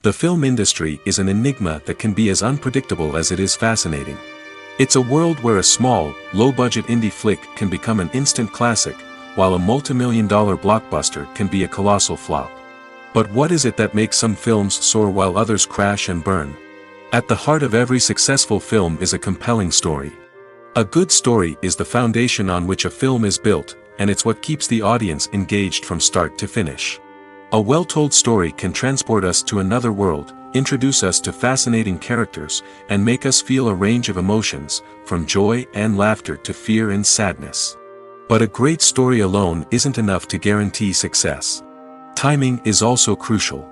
The film industry is an enigma that can be as unpredictable as it is fascinating. It's a world where a small, low-budget indie flick can become an instant classic, while a multi-million-dollar blockbuster can be a colossal flop. But what is it that makes some films soar while others crash and burn? At the heart of every successful film is a compelling story. A good story is the foundation on which a film is built, and it's what keeps the audience engaged from start to finish. A well-told story can transport us to another world, introduce us to fascinating characters, and make us feel a range of emotions, from joy and laughter to fear and sadness. But a great story alone isn't enough to guarantee success. Timing is also crucial.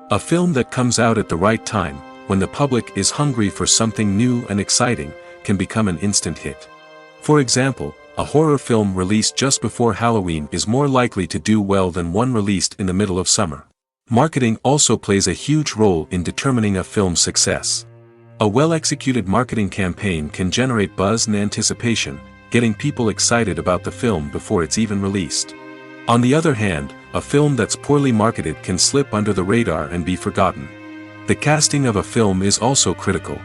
A film that comes out at the right time, when the public is hungry for something new and exciting, can become an instant hit. For example, A horror film released just before Halloween is more likely to do well than one released in the middle of summer. Marketing also plays a huge role in determining a film's success. A well-executed marketing campaign can generate buzz and anticipation, getting people excited about the film before it's even released. On the other hand, a film that's poorly marketed can slip under the radar and be forgotten. The casting of a film is also critical.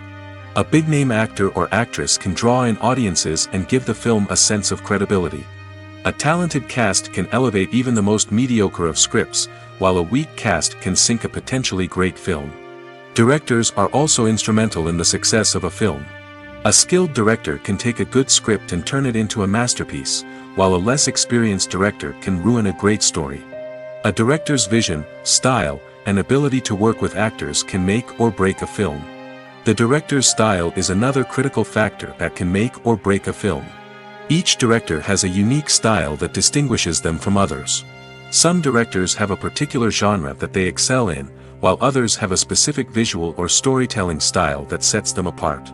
A big-name actor or actress can draw in audiences and give the film a sense of credibility. A talented cast can elevate even the most mediocre of scripts, while a weak cast can sink a potentially great film. Directors are also instrumental in the success of a film. A skilled director can take a good script and turn it into a masterpiece, while a less experienced director can ruin a great story. A director's vision, style, and ability to work with actors can make or break a film. The director's style is another critical factor that can make or break a film. Each director has a unique style that distinguishes them from others. Some directors have a particular genre that they excel in, while others have a specific visual or storytelling style that sets them apart.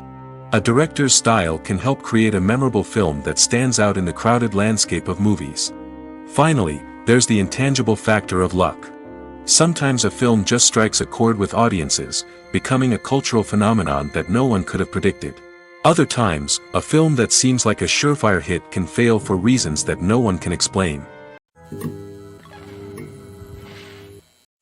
A director's style can help create a memorable film that stands out in the crowded landscape of movies. Finally, there's the intangible factor of luck. Sometimes a film just strikes a chord with audiences, becoming a cultural phenomenon that no one could have predicted. Other times, a film that seems like a surefire hit can fail for reasons that no one can explain.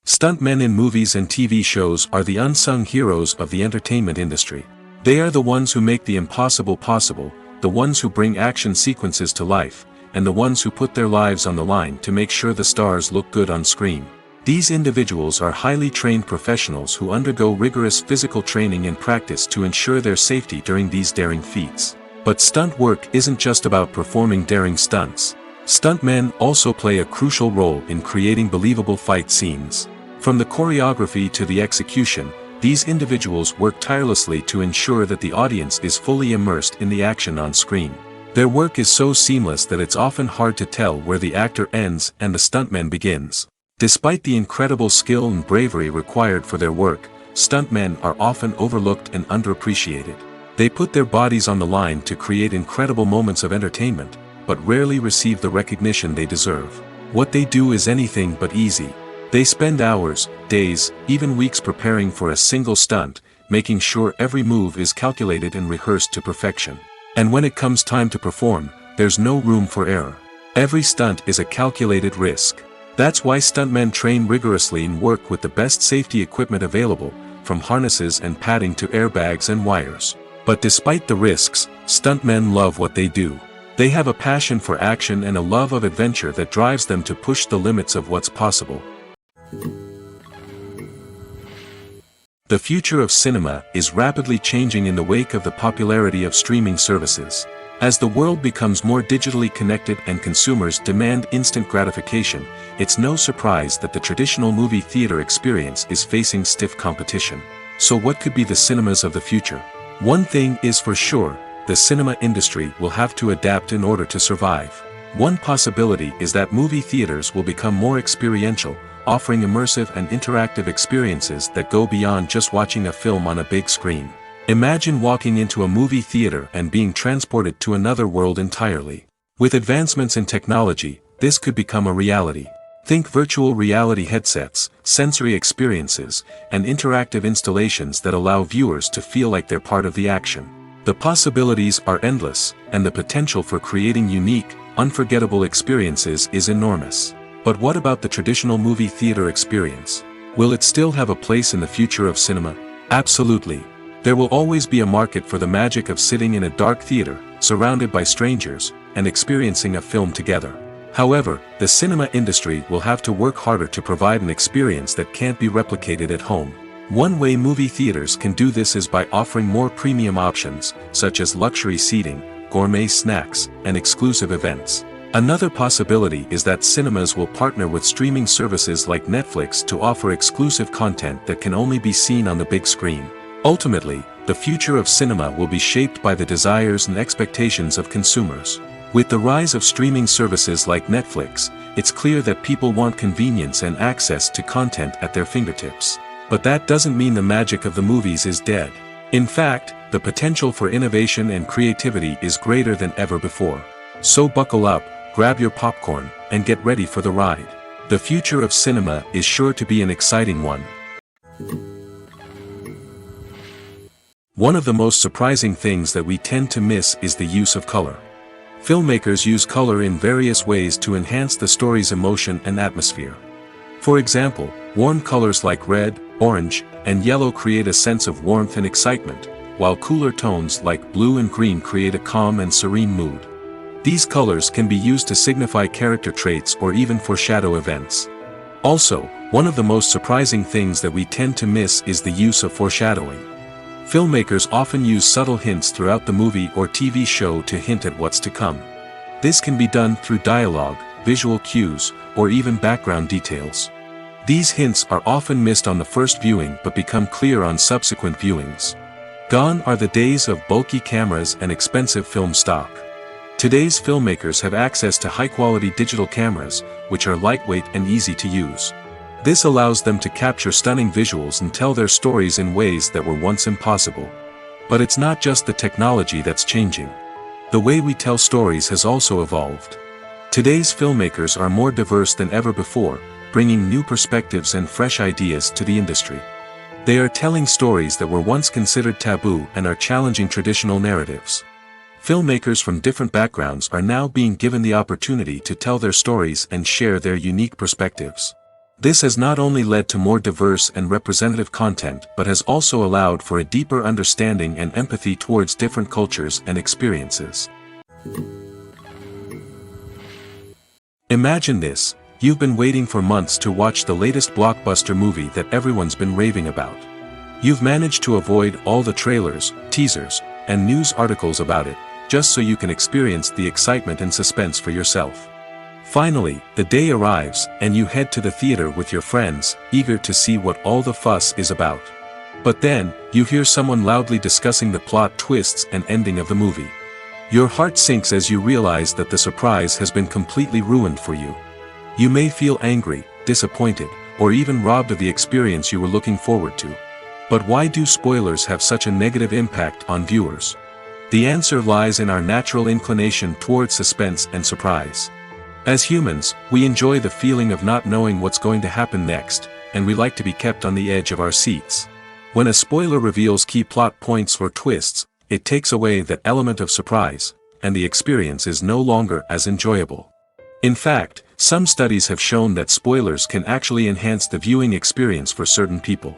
Stuntmen in movies and TV shows are the unsung heroes of the entertainment industry. They are the ones who make the impossible possible, the ones who bring action sequences to life, and the ones who put their lives on the line to make sure the stars look good on screen. These individuals are highly trained professionals who undergo rigorous physical training and practice to ensure their safety during these daring feats. But stunt work isn't just about performing daring stunts. Stuntmen also play a crucial role in creating believable fight scenes. From the choreography to the execution, these individuals work tirelessly to ensure that the audience is fully immersed in the action on screen. Their work is so seamless that it's often hard to tell where the actor ends and the stuntman begins. Despite the incredible skill and bravery required for their work, stuntmen are often overlooked and underappreciated. They put their bodies on the line to create incredible moments of entertainment, but rarely receive the recognition they deserve. What they do is anything but easy. They spend hours, days, even weeks preparing for a single stunt, making sure every move is calculated and rehearsed to perfection. And when it comes time to perform, there's no room for error. Every stunt is a calculated risk. That's why stuntmen train rigorously and work with the best safety equipment available, from harnesses and padding to airbags and wires. But despite the risks, stuntmen love what they do. They have a passion for action and a love of adventure that drives them to push the limits of what's possible. The future of cinema is rapidly changing in the wake of the popularity of streaming services. As the world becomes more digitally connected and consumers demand instant gratification, it's no surprise that the traditional movie theater experience is facing stiff competition. So what could be the cinemas of the future? One thing is for sure, the cinema industry will have to adapt in order to survive. One possibility is that movie theaters will become more experiential, offering immersive and interactive experiences that go beyond just watching a film on a big screen. Imagine walking into a movie theater and being transported to another world entirely. With advancements in technology, this could become a reality. Think virtual reality headsets, sensory experiences, and interactive installations that allow viewers to feel like they're part of the action. The possibilities are endless, and the potential for creating unique, unforgettable experiences is enormous. But what about the traditional movie theater experience? Will it still have a place in the future of cinema? Absolutely. There will always be a market for the magic of sitting in a dark theater, surrounded by strangers, and experiencing a film together. However, the cinema industry will have to work harder to provide an experience that can't be replicated at home. One way movie theaters can do this is by offering more premium options, such as luxury seating, gourmet snacks, and exclusive events. Another possibility is that cinemas will partner with streaming services like Netflix to offer exclusive content that can only be seen on the big screen. Ultimately, the future of cinema will be shaped by the desires and expectations of consumers. With the rise of streaming services like Netflix, it's clear that people want convenience and access to content at their fingertips. But that doesn't mean the magic of the movies is dead. In fact, the potential for innovation and creativity is greater than ever before. So buckle up, grab your popcorn, and get ready for the ride. The future of cinema is sure to be an exciting one. One of the most surprising things that we tend to miss is the use of color. Filmmakers use color in various ways to enhance the story's emotion and atmosphere. For example, warm colors like red, orange, and yellow create a sense of warmth and excitement, while cooler tones like blue and green create a calm and serene mood. These colors can be used to signify character traits or even foreshadow events. Also, one of the most surprising things that we tend to miss is the use of foreshadowing. Filmmakers often use subtle hints throughout the movie or TV show to hint at what's to come. This can be done through dialogue, visual cues, or even background details. These hints are often missed on the first viewing but become clear on subsequent viewings. Gone are the days of bulky cameras and expensive film stock. Today's filmmakers have access to high-quality digital cameras, which are lightweight and easy to use. This allows them to capture stunning visuals and tell their stories in ways that were once impossible. But it's not just the technology that's changing. The way we tell stories has also evolved. Today's filmmakers are more diverse than ever before, bringing new perspectives and fresh ideas to the industry. They are telling stories that were once considered taboo and are challenging traditional narratives. Filmmakers from different backgrounds are now being given the opportunity to tell their stories and share their unique perspectives. This has not only led to more diverse and representative content but has also allowed for a deeper understanding and empathy towards different cultures and experiences. Imagine this, you've been waiting for months to watch the latest blockbuster movie that everyone's been raving about. You've managed to avoid all the trailers, teasers, and news articles about it, just so you can experience the excitement and suspense for yourself. Finally, the day arrives, and you head to the theater with your friends, eager to see what all the fuss is about. But then, you hear someone loudly discussing the plot twists and ending of the movie. Your heart sinks as you realize that the surprise has been completely ruined for you. You may feel angry, disappointed, or even robbed of the experience you were looking forward to. But why do spoilers have such a negative impact on viewers? The answer lies in our natural inclination toward suspense and surprise. As humans, we enjoy the feeling of not knowing what's going to happen next, and we like to be kept on the edge of our seats. When a spoiler reveals key plot points or twists, it takes away that element of surprise, and the experience is no longer as enjoyable. In fact, some studies have shown that spoilers can actually enhance the viewing experience for certain people.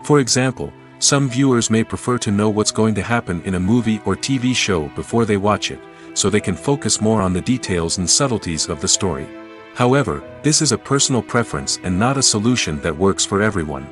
For example, some viewers may prefer to know what's going to happen in a movie or TV show before they watch it, so they can focus more on the details and subtleties of the story. However, this is a personal preference and not a solution that works for everyone.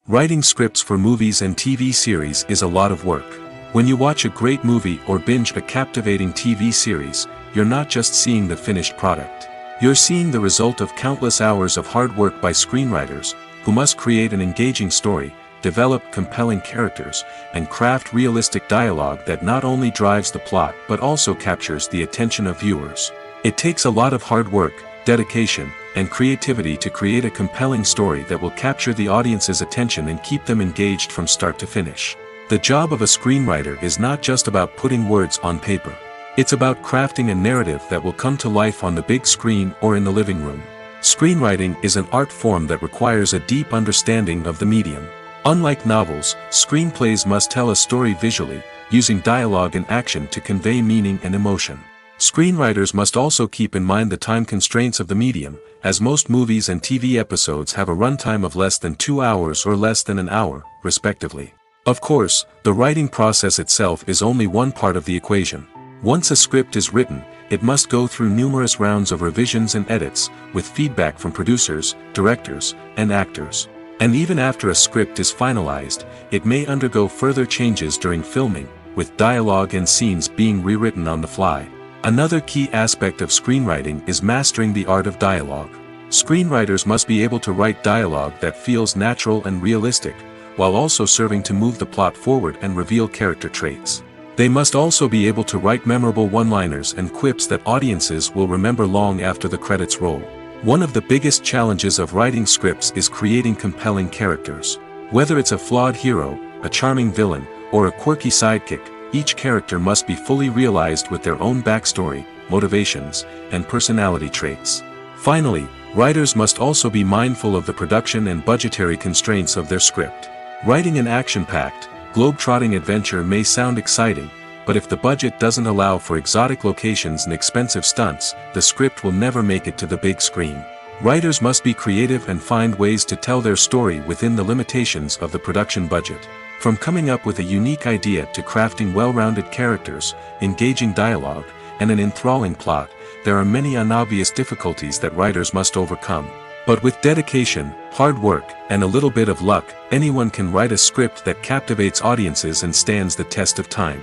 Writing scripts for movies and TV series is a lot of work. When you watch a great movie or binge a captivating TV series, you're not just seeing the finished product. You're seeing the result of countless hours of hard work by screenwriters, who must create an engaging story, develop compelling characters, and craft realistic dialogue that not only drives the plot but also captures the attention of viewers. It takes a lot of hard work, dedication, and creativity to create a compelling story that will capture the audience's attention and keep them engaged from start to finish. The job of a screenwriter is not just about putting words on paper. It's about crafting a narrative that will come to life on the big screen or in the living room. Screenwriting is an art form that requires a deep understanding of the medium. Unlike novels, screenplays must tell a story visually, using dialogue and action to convey meaning and emotion. Screenwriters must also keep in mind the time constraints of the medium, as most movies and TV episodes have a runtime of less than 2 hours or less than an hour, respectively. Of course, the writing process itself is only one part of the equation. Once a script is written, it must go through numerous rounds of revisions and edits, with feedback from producers, directors, and actors. And even after a script is finalized, it may undergo further changes during filming, with dialogue and scenes being rewritten on the fly. Another key aspect of screenwriting is mastering the art of dialogue. Screenwriters must be able to write dialogue that feels natural and realistic, while also serving to move the plot forward and reveal character traits. They must also be able to write memorable one-liners and quips that audiences will remember long after the credits roll. One of the biggest challenges of writing scripts is creating compelling characters. Whether it's a flawed hero, a charming villain, or a quirky sidekick, each character must be fully realized with their own backstory, motivations, and personality traits. Finally, writers must also be mindful of the production and budgetary constraints of their script. Writing an action-packed, globe-trotting adventure may sound exciting, but if the budget doesn't allow for exotic locations and expensive stunts, the script will never make it to the big screen. Writers must be creative and find ways to tell their story within the limitations of the production budget. From coming up with a unique idea to crafting well-rounded characters, engaging dialogue, and an enthralling plot, there are many unobvious difficulties that writers must overcome. But with dedication, hard work, and a little bit of luck, anyone can write a script that captivates audiences and stands the test of time.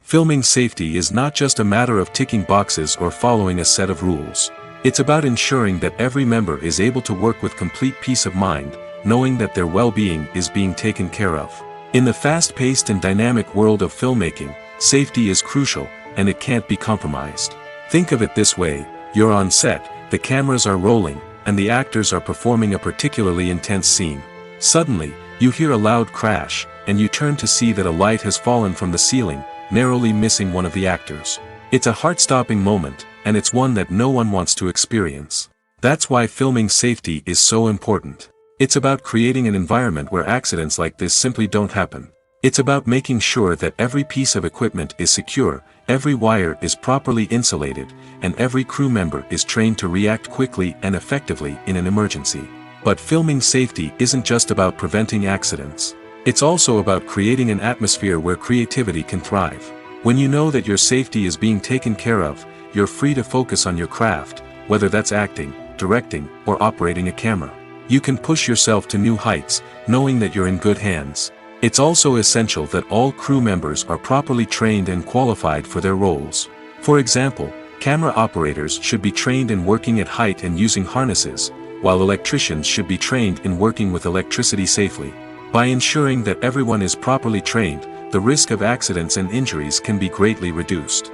Filming safety is not just a matter of ticking boxes or following a set of rules. It's about ensuring that every member is able to work with complete peace of mind, knowing that their well-being is being taken care of. In the fast-paced and dynamic world of filmmaking, safety is crucial, and it can't be compromised. Think of it this way: you're on set, the cameras are rolling, and the actors are performing a particularly intense scene. Suddenly, you hear a loud crash, and you turn to see that a light has fallen from the ceiling, narrowly missing one of the actors. It's a heart-stopping moment, and it's one that no one wants to experience. That's why filming safety is so important. It's about creating an environment where accidents like this simply don't happen. It's about making sure that every piece of equipment is secure, every wire is properly insulated, and every crew member is trained to react quickly and effectively in an emergency. But filming safety isn't just about preventing accidents. It's also about creating an atmosphere where creativity can thrive. When you know that your safety is being taken care of, you're free to focus on your craft, whether that's acting, directing, or operating a camera. You can push yourself to new heights, knowing that you're in good hands. It's also essential that all crew members are properly trained and qualified for their roles. For example, camera operators should be trained in working at height and using harnesses, while electricians should be trained in working with electricity safely. By ensuring that everyone is properly trained, the risk of accidents and injuries can be greatly reduced.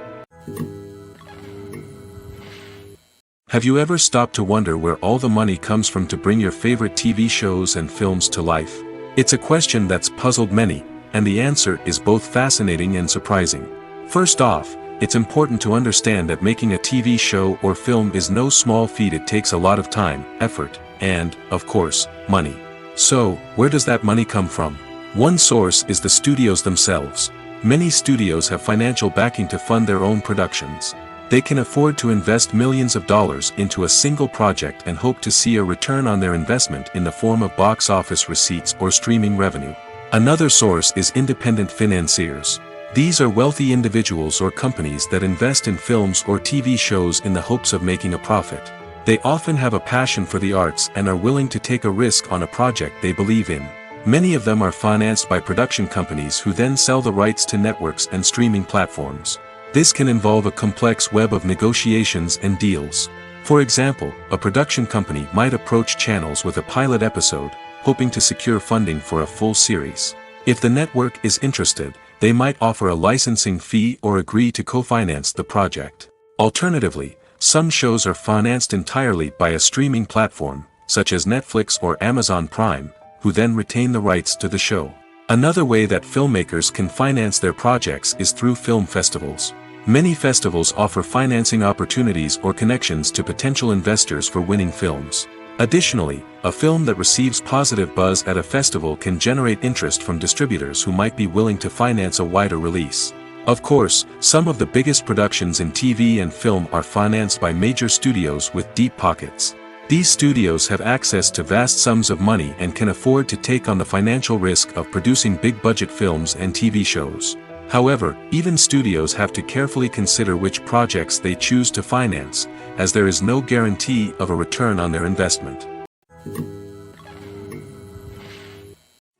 Have you ever stopped to wonder where all the money comes from to bring your favorite TV shows and films to life? It's a question that's puzzled many, and the answer is both fascinating and surprising. First off, it's important to understand that making a TV show or film is no small feat. It takes a lot of time, effort, and, of course, money. So, where does that money come from? One source is the studios themselves. Many studios have financial backing to fund their own productions. They can afford to invest millions of dollars into a single project and hope to see a return on their investment in the form of box office receipts or streaming revenue. Another source is independent financiers. These are wealthy individuals or companies that invest in films or TV shows in the hopes of making a profit. They often have a passion for the arts and are willing to take a risk on a project they believe in. Many of them are financed by production companies who then sell the rights to networks and streaming platforms. This can involve a complex web of negotiations and deals. For example, a production company might approach channels with a pilot episode, hoping to secure funding for a full series. If the network is interested, they might offer a licensing fee or agree to co-finance the project. Alternatively, some shows are financed entirely by a streaming platform, such as Netflix or Amazon Prime, who then retain the rights to the show. Another way that filmmakers can finance their projects is through film festivals. Many festivals offer financing opportunities or connections to potential investors for winning films. Additionally, a film that receives positive buzz at a festival can generate interest from distributors who might be willing to finance a wider release. Of course, some of the biggest productions in TV and film are financed by major studios with deep pockets. These studios have access to vast sums of money and can afford to take on the financial risk of producing big-budget films and TV shows. However, even studios have to carefully consider which projects they choose to finance, as there is no guarantee of a return on their investment.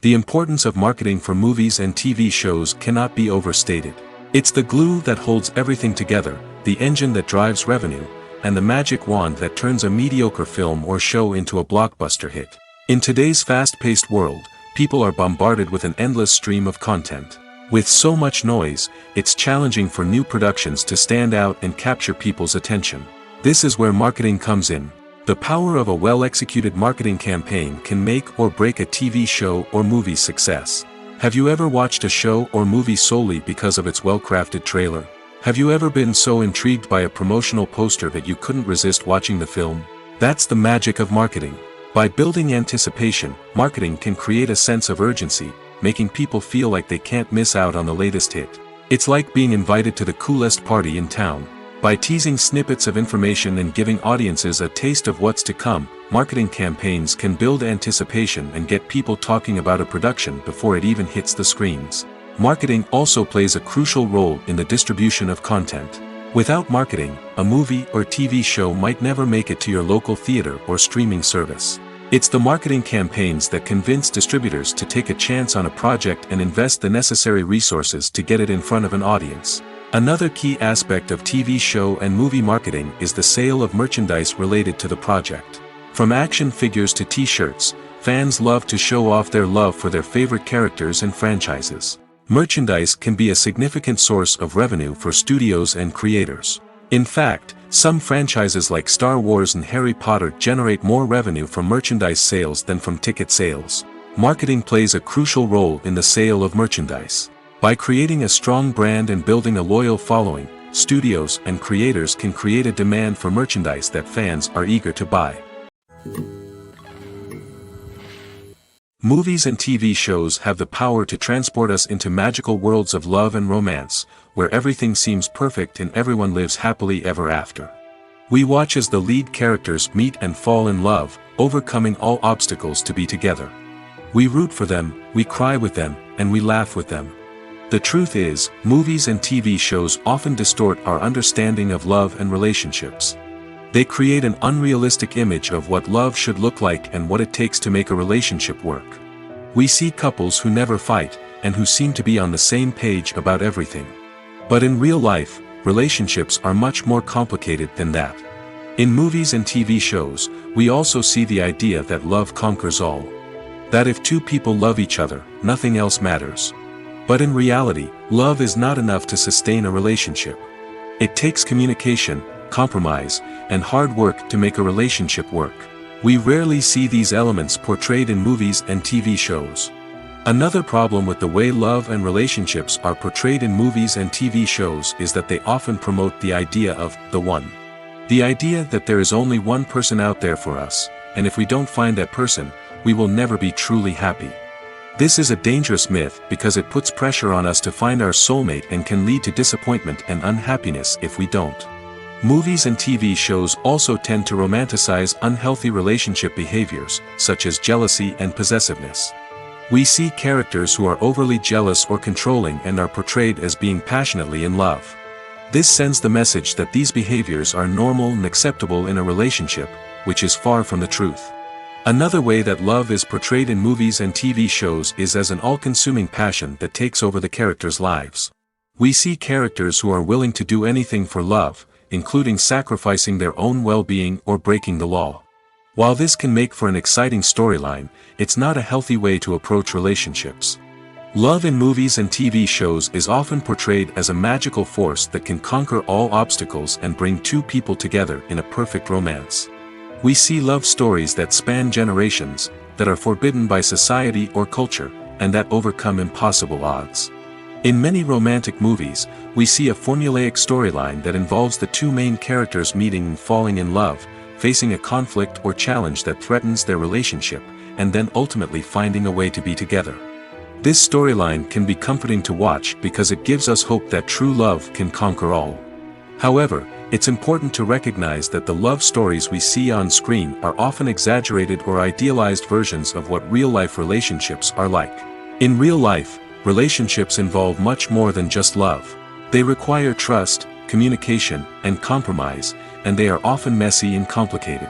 The importance of marketing for movies and TV shows cannot be overstated. It's the glue that holds everything together, the engine that drives revenue, and the magic wand that turns a mediocre film or show into a blockbuster hit. In today's fast-paced world, people are bombarded with an endless stream of content. With so much noise, it's challenging for new productions to stand out and capture people's attention. This is where marketing comes in. The power of a well-executed marketing campaign can make or break a TV show or movie's success. Have you ever watched a show or movie solely because of its well-crafted trailer? Have you ever been so intrigued by a promotional poster that you couldn't resist watching the film? That's the magic of marketing. By building anticipation, marketing can create a sense of urgency, making people feel like they can't miss out on the latest hit. It's like being invited to the coolest party in town. By teasing snippets of information and giving audiences a taste of what's to come, marketing campaigns can build anticipation and get people talking about a production before it even hits the screens. Marketing also plays a crucial role in the distribution of content. Without marketing, a movie or TV show might never make it to your local theater or streaming service. It's the marketing campaigns that convince distributors to take a chance on a project and invest the necessary resources to get it in front of an audience. Another key aspect of TV show and movie marketing is the sale of merchandise related to the project. From action figures to t-shirts, fans love to show off their love for their favorite characters and franchises. Merchandise can be a significant source of revenue for studios and creators. In fact, some franchises like Star Wars and Harry Potter generate more revenue from merchandise sales than from ticket sales. Marketing plays a crucial role in the sale of merchandise. By creating a strong brand and building a loyal following, studios and creators can create a demand for merchandise that fans are eager to buy. Movies and TV shows have the power to transport us into magical worlds of love and romance, where everything seems perfect and everyone lives happily ever after. We watch as the lead characters meet and fall in love, overcoming all obstacles to be together. We root for them, we cry with them, and we laugh with them. The truth is, movies and TV shows often distort our understanding of love and relationships. They create an unrealistic image of what love should look like and what it takes to make a relationship work. We see couples who never fight, and who seem to be on the same page about everything. But in real life, relationships are much more complicated than that. In movies and TV shows, we also see the idea that love conquers all. That if two people love each other, nothing else matters. But in reality, love is not enough to sustain a relationship. It takes communication, compromise, and hard work to make a relationship work. We rarely see these elements portrayed in movies and TV shows. Another problem with the way love and relationships are portrayed in movies and TV shows is that they often promote the idea of the one. The idea that there is only one person out there for us, and if we don't find that person, we will never be truly happy. This is a dangerous myth because it puts pressure on us to find our soulmate and can lead to disappointment and unhappiness if we don't. Movies and TV shows also tend to romanticize unhealthy relationship behaviors, such as jealousy and possessiveness. We see characters who are overly jealous or controlling and are portrayed as being passionately in love. This sends the message that these behaviors are normal and acceptable in a relationship, which is far from the truth. Another way that love is portrayed in movies and TV shows is as an all-consuming passion that takes over the characters' lives. We see characters who are willing to do anything for love, including sacrificing their own well-being or breaking the law. While this can make for an exciting storyline, it's not a healthy way to approach relationships. Love in movies and TV shows is often portrayed as a magical force that can conquer all obstacles and bring two people together in a perfect romance. We see love stories that span generations, that are forbidden by society or culture, and that overcome impossible odds. In many romantic movies, we see a formulaic storyline that involves the two main characters meeting and falling in love, facing a conflict or challenge that threatens their relationship, and then ultimately finding a way to be together. This storyline can be comforting to watch because it gives us hope that true love can conquer all. However, it's important to recognize that the love stories we see on screen are often exaggerated or idealized versions of what real-life relationships are like. In real life, relationships involve much more than just love. They require trust, communication, and compromise, and they are often messy and complicated.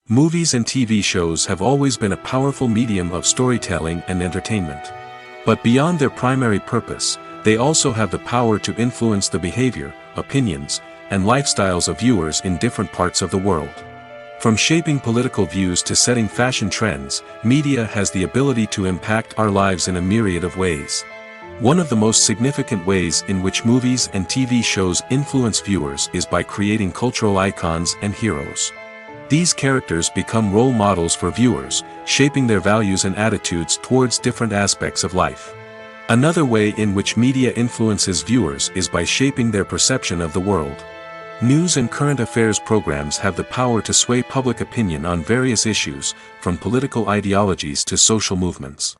Movies and TV shows have always been a powerful medium of storytelling and entertainment. But beyond their primary purpose, they also have the power to influence the behavior, opinions, and lifestyles of viewers in different parts of the world. From shaping political views to setting fashion trends, media has the ability to impact our lives in a myriad of ways. One of the most significant ways in which movies and TV shows influence viewers is by creating cultural icons and heroes. These characters become role models for viewers, shaping their values and attitudes towards different aspects of life. Another way in which media influences viewers is by shaping their perception of the world. News and current affairs programs have the power to sway public opinion on various issues, from political ideologies to social movements.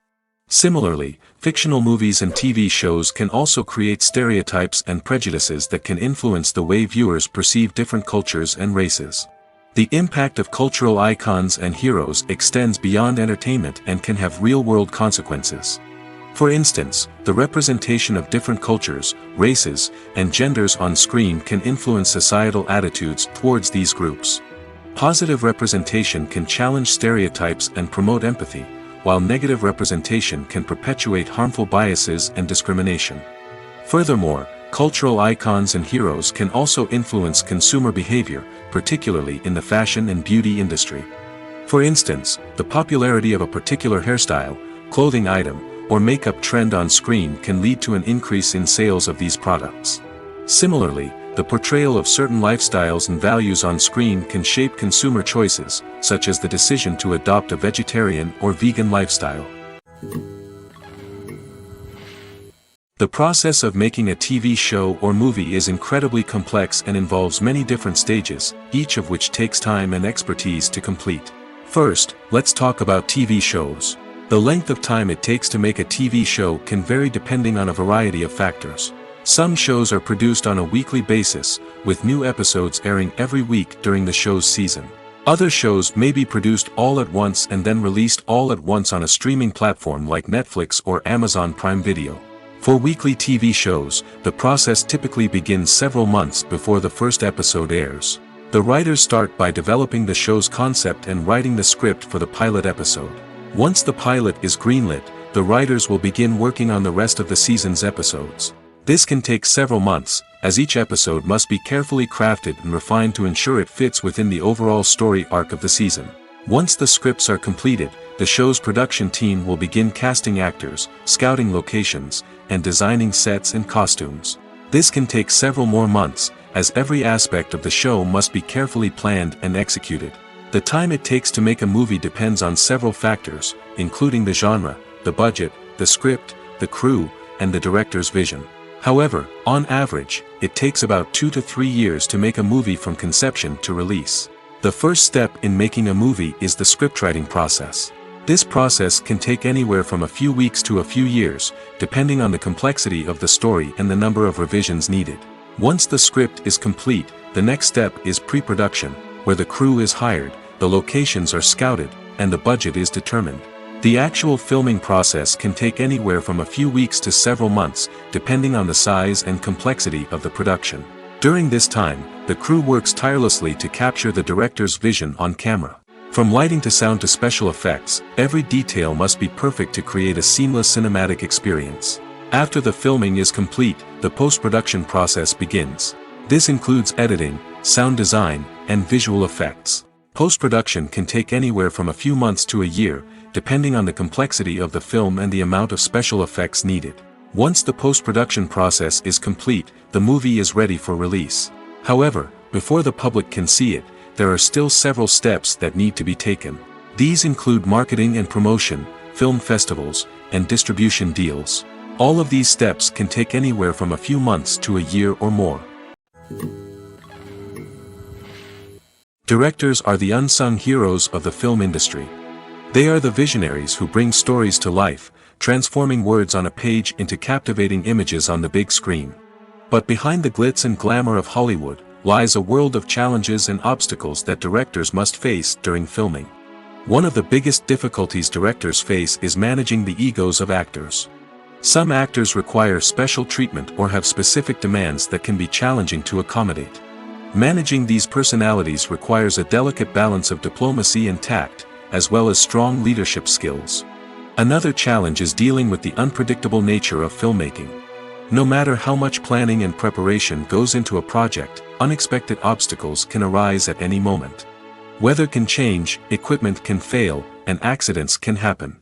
Similarly, fictional movies and TV shows can also create stereotypes and prejudices that can influence the way viewers perceive different cultures and races. The impact of cultural icons and heroes extends beyond entertainment and can have real-world consequences. For instance, the representation of different cultures, races, and genders on screen can influence societal attitudes towards these groups. Positive representation can challenge stereotypes and promote empathy, while negative representation can perpetuate harmful biases and discrimination. Furthermore, cultural icons and heroes can also influence consumer behavior, particularly in the fashion and beauty industry. For instance, the popularity of a particular hairstyle, clothing item, or makeup trend on screen can lead to an increase in sales of these products. Similarly, the portrayal of certain lifestyles and values on screen can shape consumer choices, such as the decision to adopt a vegetarian or vegan lifestyle. The process of making a TV show or movie is incredibly complex and involves many different stages, each of which takes time and expertise to complete. First, let's talk about TV shows. The length of time it takes to make a TV show can vary depending on a variety of factors. Some shows are produced on a weekly basis, with new episodes airing every week during the show's season. Other shows may be produced all at once and then released all at once on a streaming platform like Netflix or Amazon Prime Video. For weekly TV shows, the process typically begins several months before the first episode airs. The writers start by developing the show's concept and writing the script for the pilot episode. Once the pilot is greenlit, the writers will begin working on the rest of the season's episodes. This can take several months, as each episode must be carefully crafted and refined to ensure it fits within the overall story arc of the season. Once the scripts are completed, the show's production team will begin casting actors, scouting locations, and designing sets and costumes. This can take several more months, as every aspect of the show must be carefully planned and executed. The time it takes to make a movie depends on several factors, including the genre, the budget, the script, the crew, and the director's vision. However, on average, it takes about 2 to 3 years to make a movie from conception to release. The first step in making a movie is the scriptwriting process. This process can take anywhere from a few weeks to a few years, depending on the complexity of the story and the number of revisions needed. Once the script is complete, the next step is pre-production, where the crew is hired, the locations are scouted, and the budget is determined. The actual filming process can take anywhere from a few weeks to several months, depending on the size and complexity of the production. During this time, the crew works tirelessly to capture the director's vision on camera. From lighting to sound to special effects, every detail must be perfect to create a seamless cinematic experience. After the filming is complete, the post-production process begins. This includes editing, sound design, and visual effects. Post-production can take anywhere from a few months to a year, depending on the complexity of the film and the amount of special effects needed. Once the post-production process is complete, the movie is ready for release. However, before the public can see it, there are still several steps that need to be taken. These include marketing and promotion, film festivals, and distribution deals. All of these steps can take anywhere from a few months to a year or more. Directors are the unsung heroes of the film industry. They are the visionaries who bring stories to life, transforming words on a page into captivating images on the big screen. But behind the glitz and glamour of Hollywood, lies a world of challenges and obstacles that directors must face during filming. One of the biggest difficulties directors face is managing the egos of actors. Some actors require special treatment or have specific demands that can be challenging to accommodate. Managing these personalities requires a delicate balance of diplomacy and tact, as well as strong leadership skills. Another challenge is dealing with the unpredictable nature of filmmaking. No matter how much planning and preparation goes into a project, unexpected obstacles can arise at any moment. Weather can change, equipment can fail, and accidents can happen.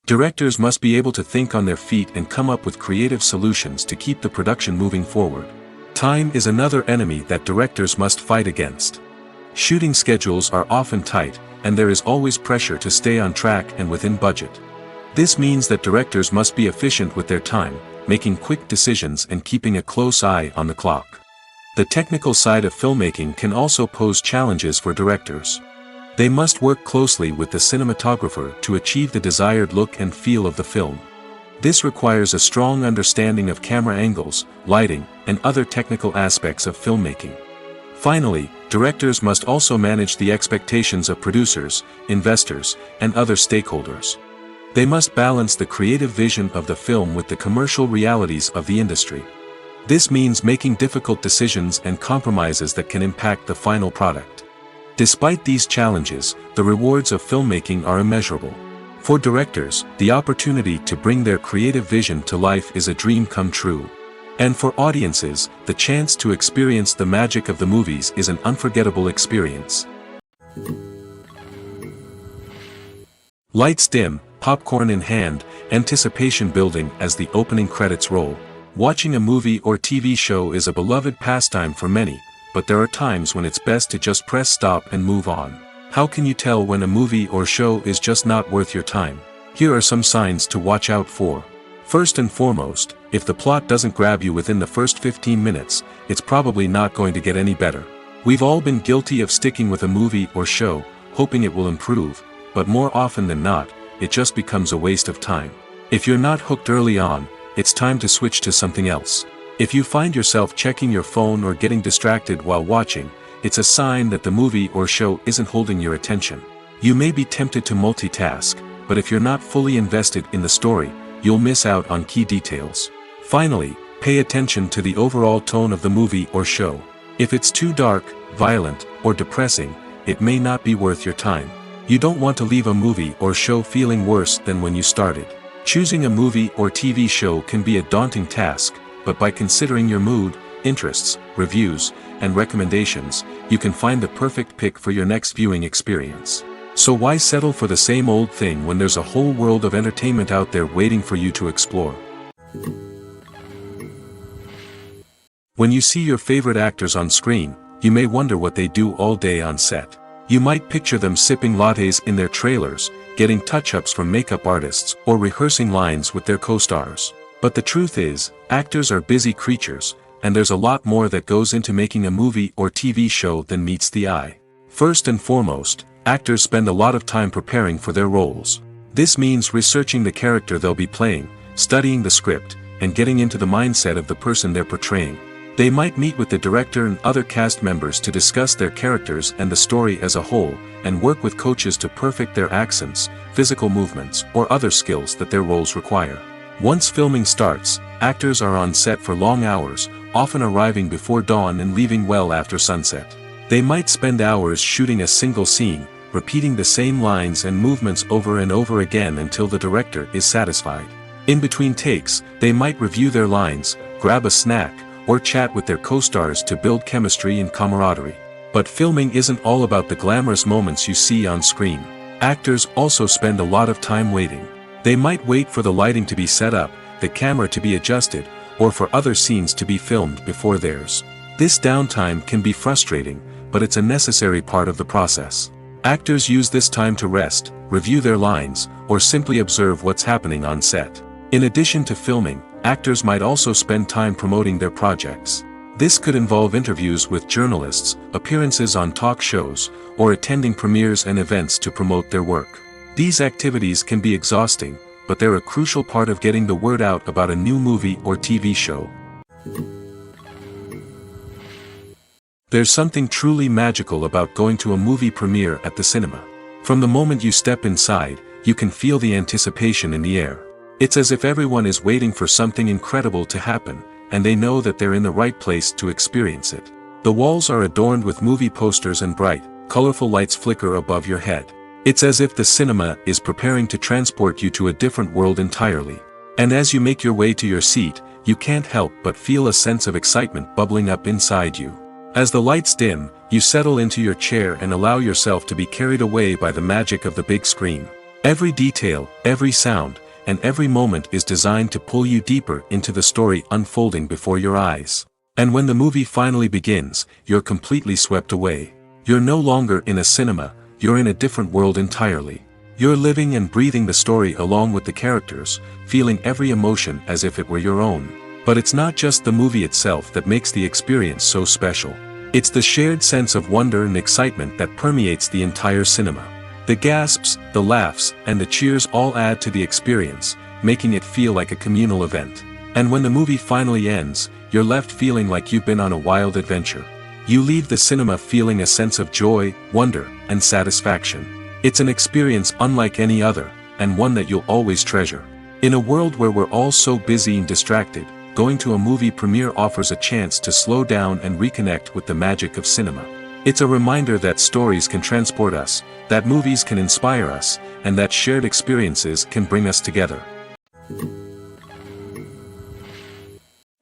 Directors must be able to think on their feet and come up with creative solutions to keep the production moving forward. Time is another enemy that directors must fight against. Shooting schedules are often tight, and there is always pressure to stay on track and within budget. This means that directors must be efficient with their time, making quick decisions and keeping a close eye on the clock. The technical side of filmmaking can also pose challenges for directors. They must work closely with the cinematographer to achieve the desired look and feel of the film. This requires a strong understanding of camera angles, lighting, and other technical aspects of filmmaking. Finally, directors must also manage the expectations of producers, investors, and other stakeholders. They must balance the creative vision of the film with the commercial realities of the industry. This means making difficult decisions and compromises that can impact the final product. Despite these challenges, the rewards of filmmaking are immeasurable. For directors, the opportunity to bring their creative vision to life is a dream come true. And for audiences, the chance to experience the magic of the movies is an unforgettable experience. Lights dim, popcorn in hand, anticipation building as the opening credits roll. Watching a movie or TV show is a beloved pastime for many, but there are times when it's best to just press stop and move on. How can you tell when a movie or show is just not worth your time? Here are some signs to watch out for. First and foremost, if the plot doesn't grab you within the first 15 minutes, it's probably not going to get any better. We've all been guilty of sticking with a movie or show, hoping it will improve, but more often than not, it just becomes a waste of time. If you're not hooked early on, it's time to switch to something else. If you find yourself checking your phone or getting distracted while watching, it's a sign that the movie or show isn't holding your attention. You may be tempted to multitask, but if you're not fully invested in the story, you'll miss out on key details. Finally, pay attention to the overall tone of the movie or show. If it's too dark, violent, or depressing, it may not be worth your time. You don't want to leave a movie or show feeling worse than when you started. Choosing a movie or TV show can be a daunting task, but by considering your mood, interests, reviews, and recommendations, you can find the perfect pick for your next viewing experience. So why settle for the same old thing when there's a whole world of entertainment out there waiting for you to explore? When you see your favorite actors on screen, you may wonder what they do all day on set. You might picture them sipping lattes in their trailers, getting touch-ups from makeup artists, or rehearsing lines with their co-stars. But the truth is, actors are busy creatures, and there's a lot more that goes into making a movie or TV show than meets the eye. First and foremost, actors spend a lot of time preparing for their roles. This means researching the character they'll be playing, studying the script, and getting into the mindset of the person they're portraying. They might meet with the director and other cast members to discuss their characters and the story as a whole, and work with coaches to perfect their accents, physical movements, or other skills that their roles require. Once filming starts, actors are on set for long hours, often arriving before dawn and leaving well after sunset. They might spend hours shooting a single scene, repeating the same lines and movements over and over again until the director is satisfied. In between takes, they might review their lines, grab a snack, or chat with their co-stars to build chemistry and camaraderie. But filming isn't all about the glamorous moments you see on screen. Actors also spend a lot of time waiting. They might wait for the lighting to be set up, the camera to be adjusted, or for other scenes to be filmed before theirs. This downtime can be frustrating, but it's a necessary part of the process. Actors use this time to rest, review their lines, or simply observe what's happening on set. In addition to filming, actors might also spend time promoting their projects. This could involve interviews with journalists, appearances on talk shows, or attending premieres and events to promote their work. These activities can be exhausting, but they're a crucial part of getting the word out about a new movie or TV show. There's something truly magical about going to a movie premiere at the cinema. From the moment you step inside, you can feel the anticipation in the air. It's as if everyone is waiting for something incredible to happen, and they know that they're in the right place to experience it. The walls are adorned with movie posters and bright, colorful lights flicker above your head. It's as if the cinema is preparing to transport you to a different world entirely. And as you make your way to your seat, you can't help but feel a sense of excitement bubbling up inside you. As the lights dim, you settle into your chair and allow yourself to be carried away by the magic of the big screen. Every detail, every sound, and every moment is designed to pull you deeper into the story unfolding before your eyes. And when the movie finally begins, you're completely swept away. You're no longer in a cinema, you're in a different world entirely. You're living and breathing the story along with the characters, feeling every emotion as if it were your own. But it's not just the movie itself that makes the experience so special. It's the shared sense of wonder and excitement that permeates the entire cinema. The gasps, the laughs, and the cheers all add to the experience, making it feel like a communal event. And when the movie finally ends, you're left feeling like you've been on a wild adventure. You leave the cinema feeling a sense of joy, wonder, and satisfaction. It's an experience unlike any other, and one that you'll always treasure. In a world where we're all so busy and distracted, going to a movie premiere offers a chance to slow down and reconnect with the magic of cinema. It's a reminder that stories can transport us, that movies can inspire us, and that shared experiences can bring us together.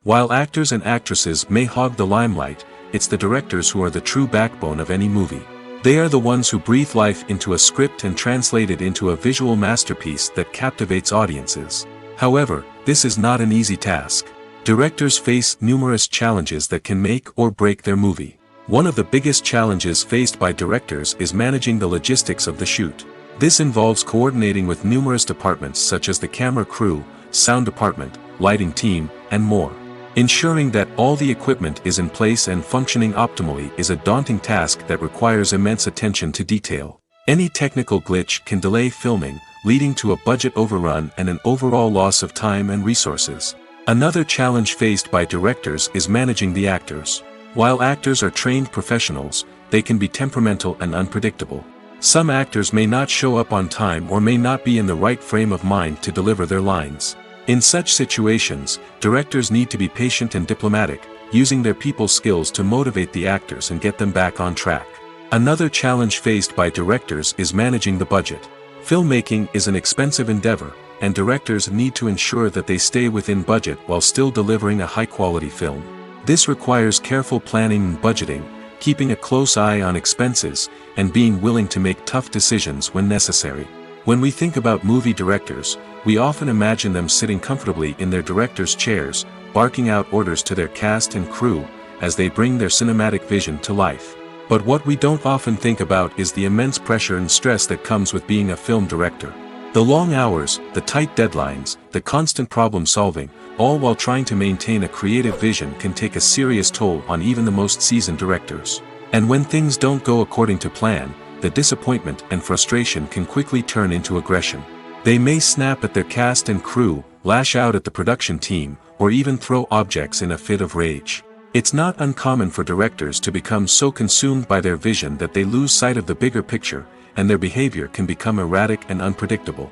While actors and actresses may hog the limelight, it's the directors who are the true backbone of any movie. They are the ones who breathe life into a script and translate it into a visual masterpiece that captivates audiences. However, this is not an easy task. Directors face numerous challenges that can make or break their movie. One of the biggest challenges faced by directors is managing the logistics of the shoot. This involves coordinating with numerous departments such as the camera crew, sound department, lighting team, and more. Ensuring that all the equipment is in place and functioning optimally is a daunting task that requires immense attention to detail. Any technical glitch can delay filming, leading to a budget overrun and an overall loss of time and resources. Another challenge faced by directors is managing the actors. While actors are trained professionals, they can be temperamental and unpredictable. Some actors may not show up on time or may not be in the right frame of mind to deliver their lines. In such situations, directors need to be patient and diplomatic, using their people skills to motivate the actors and get them back on track. Another challenge faced by directors is managing the budget. Filmmaking is an expensive endeavor, and directors need to ensure that they stay within budget while still delivering a high-quality film. This requires careful planning and budgeting, keeping a close eye on expenses, and being willing to make tough decisions when necessary. When we think about movie directors, we often imagine them sitting comfortably in their director's chairs, barking out orders to their cast and crew, as they bring their cinematic vision to life. But what we don't often think about is the immense pressure and stress that comes with being a film director. The long hours, the tight deadlines, the constant problem solving, all while trying to maintain a creative vision can take a serious toll on even the most seasoned directors. And when things don't go according to plan, the disappointment and frustration can quickly turn into aggression. They may snap at their cast and crew, lash out at the production team, or even throw objects in a fit of rage. It's not uncommon for directors to become so consumed by their vision that they lose sight of the bigger picture, and their behavior can become erratic and unpredictable.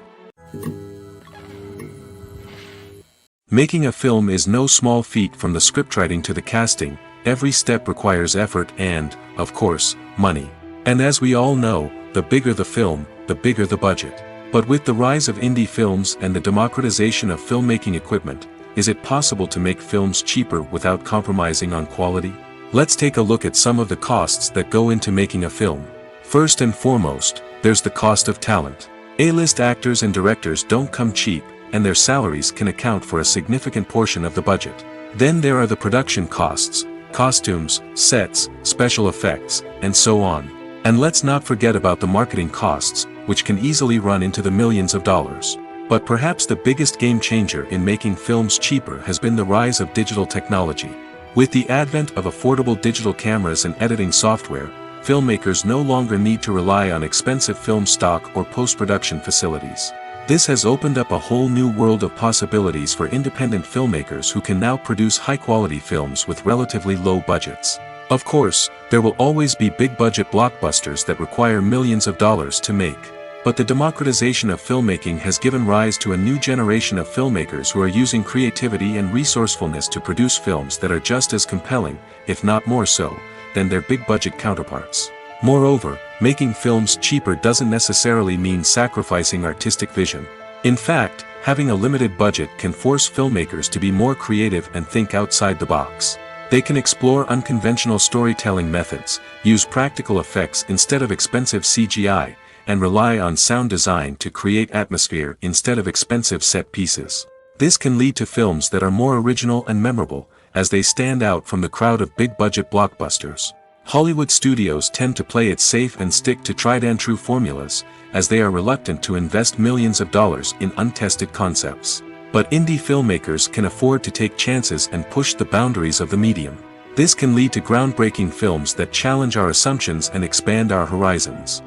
Making a film is no small feat. From the scriptwriting to the casting, every step requires effort and, of course, money. And as we all know, the bigger the film, the bigger the budget. But with the rise of indie films and the democratization of filmmaking equipment, is it possible to make films cheaper without compromising on quality? Let's take a look at some of the costs that go into making a film. First and foremost, there's the cost of talent. A-list actors and directors don't come cheap, and their salaries can account for a significant portion of the budget. Then there are the production costs, costumes, sets, special effects, and so on. And let's not forget about the marketing costs, which can easily run into the millions of dollars. But perhaps the biggest game changer in making films cheaper has been the rise of digital technology. With the advent of affordable digital cameras and editing software, filmmakers no longer need to rely on expensive film stock or post-production facilities. This has opened up a whole new world of possibilities for independent filmmakers who can now produce high-quality films with relatively low budgets. Of course, there will always be big-budget blockbusters that require millions of dollars to make. But the democratization of filmmaking has given rise to a new generation of filmmakers who are using creativity and resourcefulness to produce films that are just as compelling, if not more so, than their big-budget counterparts. Moreover, making films cheaper doesn't necessarily mean sacrificing artistic vision. In fact, having a limited budget can force filmmakers to be more creative and think outside the box. They can explore unconventional storytelling methods, use practical effects instead of expensive CGI, and rely on sound design to create atmosphere instead of expensive set pieces. This can lead to films that are more original and memorable, as they stand out from the crowd of big-budget blockbusters. Hollywood studios tend to play it safe and stick to tried-and-true formulas, as they are reluctant to invest millions of dollars in untested concepts. But indie filmmakers can afford to take chances and push the boundaries of the medium. This can lead to groundbreaking films that challenge our assumptions and expand our horizons.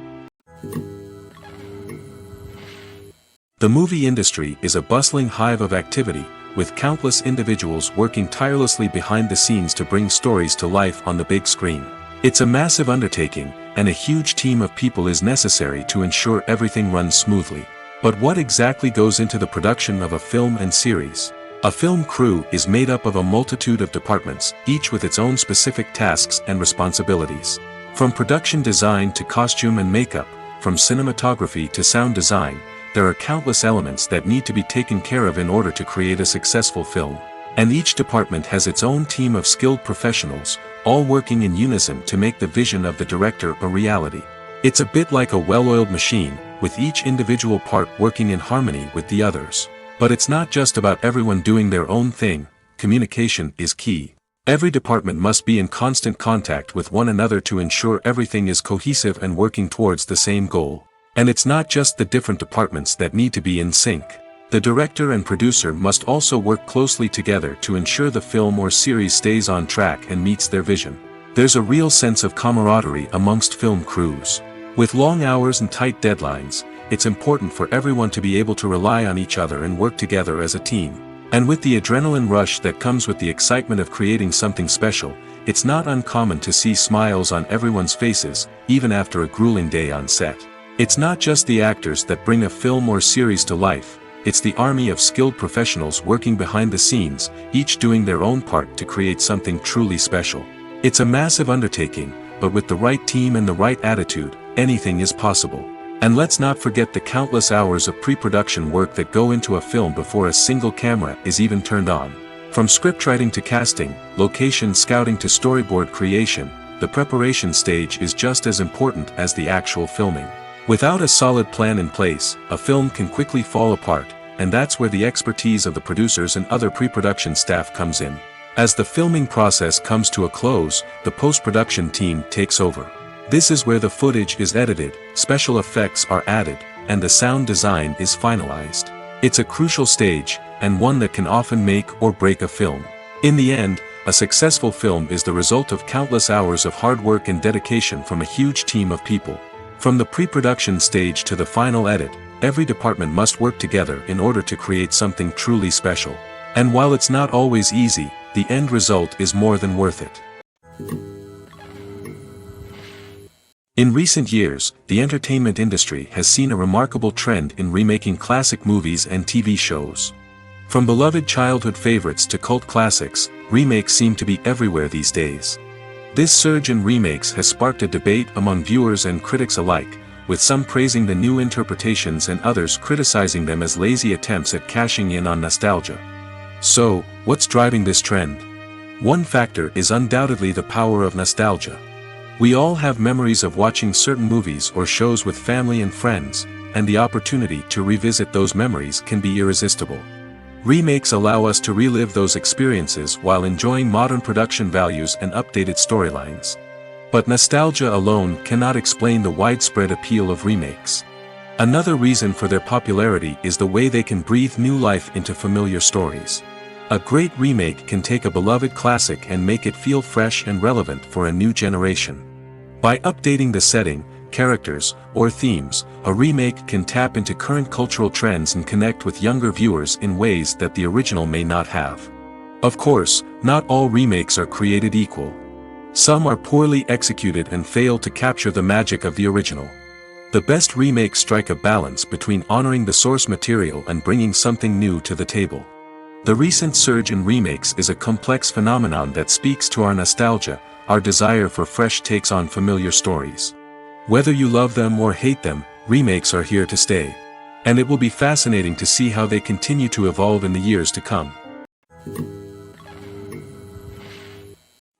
The movie industry is a bustling hive of activity, with countless individuals working tirelessly behind the scenes to bring stories to life on the big screen. It's a massive undertaking, and a huge team of people is necessary to ensure everything runs smoothly. But what exactly goes into the production of a film and series? A film crew is made up of a multitude of departments, each with its own specific tasks and responsibilities. From production design to costume and makeup, from cinematography to sound design, there are countless elements that need to be taken care of in order to create a successful film. And each department has its own team of skilled professionals, all working in unison to make the vision of the director a reality. It's a bit like a well-oiled machine, with each individual part working in harmony with the others. But it's not just about everyone doing their own thing. Communication is key. Every department must be in constant contact with one another to ensure everything is cohesive and working towards the same goal. And it's not just the different departments that need to be in sync. The director and producer must also work closely together to ensure the film or series stays on track and meets their vision. There's a real sense of camaraderie amongst film crews. With long hours and tight deadlines, it's important for everyone to be able to rely on each other and work together as a team. And with the adrenaline rush that comes with the excitement of creating something special, it's not uncommon to see smiles on everyone's faces, even after a grueling day on set. It's not just the actors that bring a film or series to life. It's the army of skilled professionals working behind the scenes, each doing their own part to create something truly special. It's a massive undertaking, but with the right team and the right attitude, anything is possible. And let's not forget the countless hours of pre-production work that go into a film before a single camera is even turned on. From scriptwriting to casting, location scouting to storyboard creation, the preparation stage is just as important as the actual filming. Without a solid plan in place, a film can quickly fall apart, and that's where the expertise of the producers and other pre-production staff comes in. As the filming process comes to a close, the post-production team takes over. This is where the footage is edited, special effects are added, and the sound design is finalized. It's a crucial stage, and one that can often make or break a film. In the end, a successful film is the result of countless hours of hard work and dedication from a huge team of people. From the pre-production stage to the final edit, every department must work together in order to create something truly special. And while it's not always easy, the end result is more than worth it. In recent years, the entertainment industry has seen a remarkable trend in remaking classic movies and TV shows. From beloved childhood favorites to cult classics, remakes seem to be everywhere these days. This surge in remakes has sparked a debate among viewers and critics alike, with some praising the new interpretations and others criticizing them as lazy attempts at cashing in on nostalgia. So, what's driving this trend? One factor is undoubtedly the power of nostalgia. We all have memories of watching certain movies or shows with family and friends, and the opportunity to revisit those memories can be irresistible. Remakes allow us to relive those experiences while enjoying modern production values and updated storylines. But nostalgia alone cannot explain the widespread appeal of remakes. Another reason for their popularity is the way they can breathe new life into familiar stories. A great remake can take a beloved classic and make it feel fresh and relevant for a new generation. By updating the setting, characters, or themes, a remake can tap into current cultural trends and connect with younger viewers in ways that the original may not have. Of course, not all remakes are created equal. Some are poorly executed and fail to capture the magic of the original. The best remakes strike a balance between honoring the source material and bringing something new to the table. The recent surge in remakes is a complex phenomenon that speaks to our nostalgia, our desire for fresh takes on familiar stories. Whether you love them or hate them, remakes are here to stay. And it will be fascinating to see how they continue to evolve in the years to come.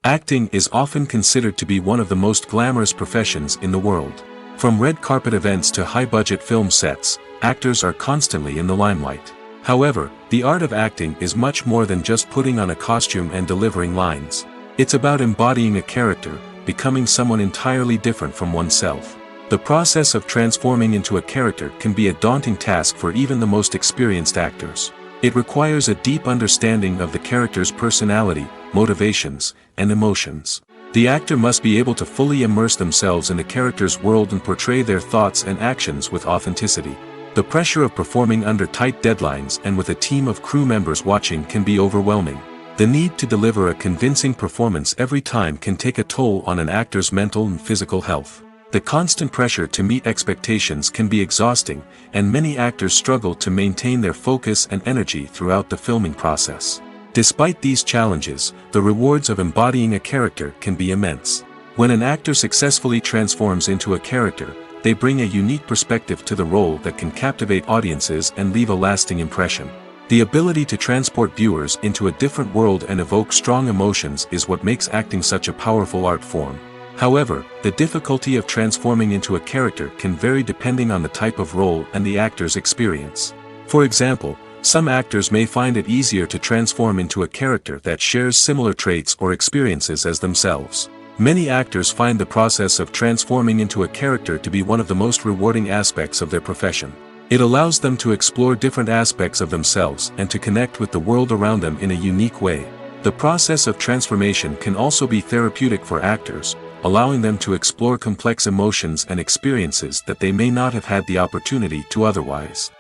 Acting is often considered to be one of the most glamorous professions in the world. From red carpet events to high-budget film sets, actors are constantly in the limelight. However, the art of acting is much more than just putting on a costume and delivering lines. It's about embodying a character, becoming someone entirely different from oneself. The process of transforming into a character can be a daunting task for even the most experienced actors. It requires a deep understanding of the character's personality, motivations, and emotions. The actor must be able to fully immerse themselves in the character's world and portray their thoughts and actions with authenticity. The pressure of performing under tight deadlines and with a team of crew members watching can be overwhelming. The need to deliver a convincing performance every time can take a toll on an actor's mental and physical health. The constant pressure to meet expectations can be exhausting, and many actors struggle to maintain their focus and energy throughout the filming process. Despite these challenges, the rewards of embodying a character can be immense. When an actor successfully transforms into a character, they bring a unique perspective to the role that can captivate audiences and leave a lasting impression. The ability to transport viewers into a different world and evoke strong emotions is what makes acting such a powerful art form. However, the difficulty of transforming into a character can vary depending on the type of role and the actor's experience. For example, some actors may find it easier to transform into a character that shares similar traits or experiences as themselves. Many actors find the process of transforming into a character to be one of the most rewarding aspects of their profession. It allows them to explore different aspects of themselves and to connect with the world around them in a unique way. The process of transformation can also be therapeutic for actors, allowing them to explore complex emotions and experiences that they may not have had the opportunity to otherwise.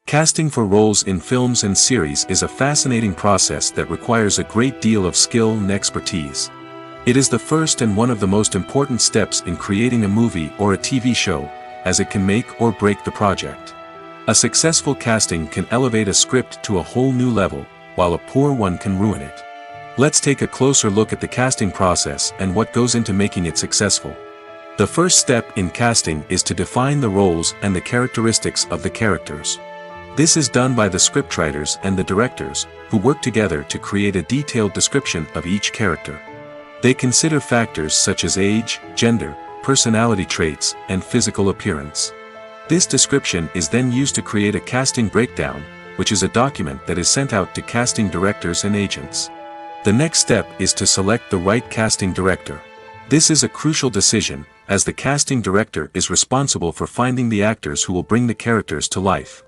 Casting for roles in films and series is a fascinating process that requires a great deal of skill and expertise. It is the first and one of the most important steps in creating a movie or a TV show, as it can make or break the project. A successful casting can elevate a script to a whole new level, while a poor one can ruin it. Let's take a closer look at the casting process and what goes into making it successful. The first step in casting is to define the roles and the characteristics of the characters. This is done by the scriptwriters and the directors, who work together to create a detailed description of each character. They consider factors such as age, gender, personality traits, and physical appearance. This description is then used to create a casting breakdown, which is a document that is sent out to casting directors and agents. The next step is to select the right casting director. This is a crucial decision, as the casting director is responsible for finding the actors who will bring the characters to life.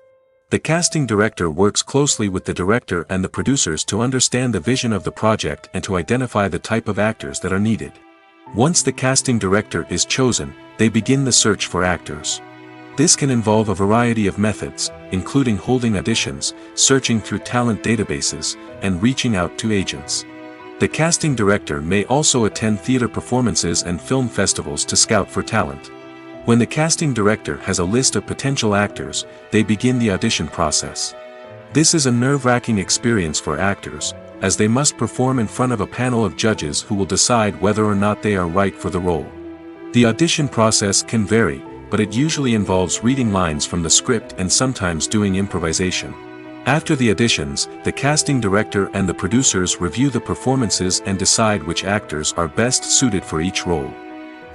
The casting director works closely with the director and the producers to understand the vision of the project and to identify the type of actors that are needed. Once the casting director is chosen, they begin the search for actors. This can involve a variety of methods, including holding auditions, searching through talent databases, and reaching out to agents. The casting director may also attend theater performances and film festivals to scout for talent. When the casting director has a list of potential actors, they begin the audition process. This is a nerve-wracking experience for actors, as they must perform in front of a panel of judges who will decide whether or not they are right for the role. The audition process can vary, but it usually involves reading lines from the script and sometimes doing improvisation. After the auditions, the casting director and the producers review the performances and decide which actors are best suited for each role.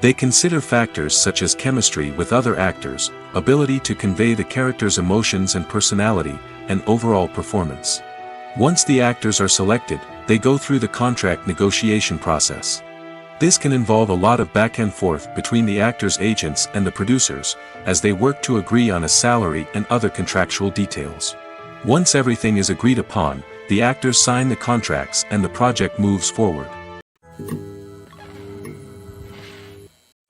They consider factors such as chemistry with other actors, ability to convey the character's emotions and personality, and overall performance. Once the actors are selected, they go through the contract negotiation process. This can involve a lot of back and forth between the actors' agents and the producers, as they work to agree on a salary and other contractual details. Once everything is agreed upon, the actors sign the contracts and the project moves forward.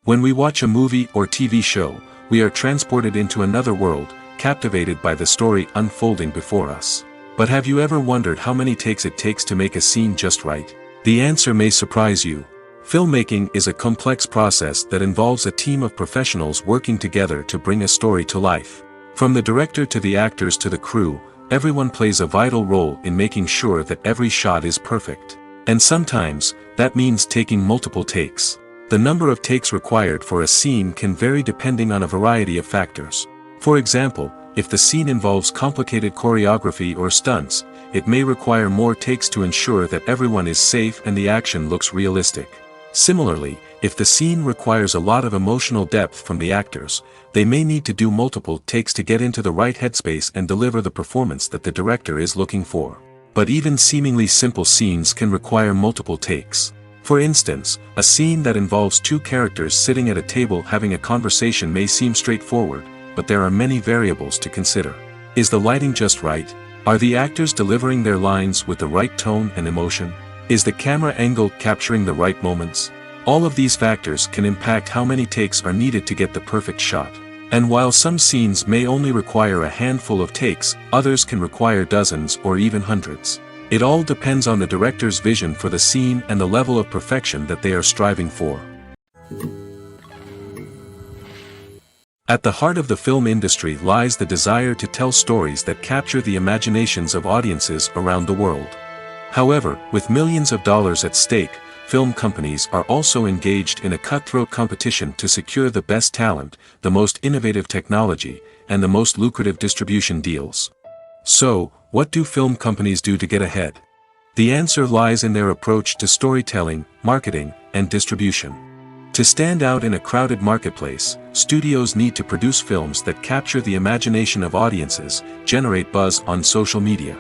When we watch a movie or TV show, we are transported into another world, captivated by the story unfolding before us. But have you ever wondered how many takes it takes to make a scene just right? The answer may surprise you. Filmmaking is a complex process that involves a team of professionals working together to bring a story to life. From the director to the actors to the crew, everyone plays a vital role in making sure that every shot is perfect. And sometimes, that means taking multiple takes. The number of takes required for a scene can vary depending on a variety of factors. For example, if the scene involves complicated choreography or stunts, it may require more takes to ensure that everyone is safe and the action looks realistic. Similarly, if the scene requires a lot of emotional depth from the actors, they may need to do multiple takes to get into the right headspace and deliver the performance that the director is looking for. but even seemingly simple scenes can require multiple takes. For instance, a scene that involves two characters sitting at a table having a conversation may seem straightforward, but there are many variables to consider. Is the lighting just right? Are the actors delivering their lines with the right tone and emotion? Is the camera angle capturing the right moments? All of these factors can impact how many takes are needed to get the perfect shot. And while some scenes may only require a handful of takes, others can require dozens or even hundreds. It all depends on the director's vision for the scene and the level of perfection that they are striving for. At the heart of the film industry lies the desire to tell stories that capture the imaginations of audiences around the world. However, with millions of dollars at stake, film companies are also engaged in a cutthroat competition to secure the best talent, the most innovative technology, and the most lucrative distribution deals. So, what do film companies do to get ahead? The answer lies in their approach to storytelling, marketing, and distribution. To stand out in a crowded marketplace, studios need to produce films that capture the imagination of audiences, generate buzz on social media.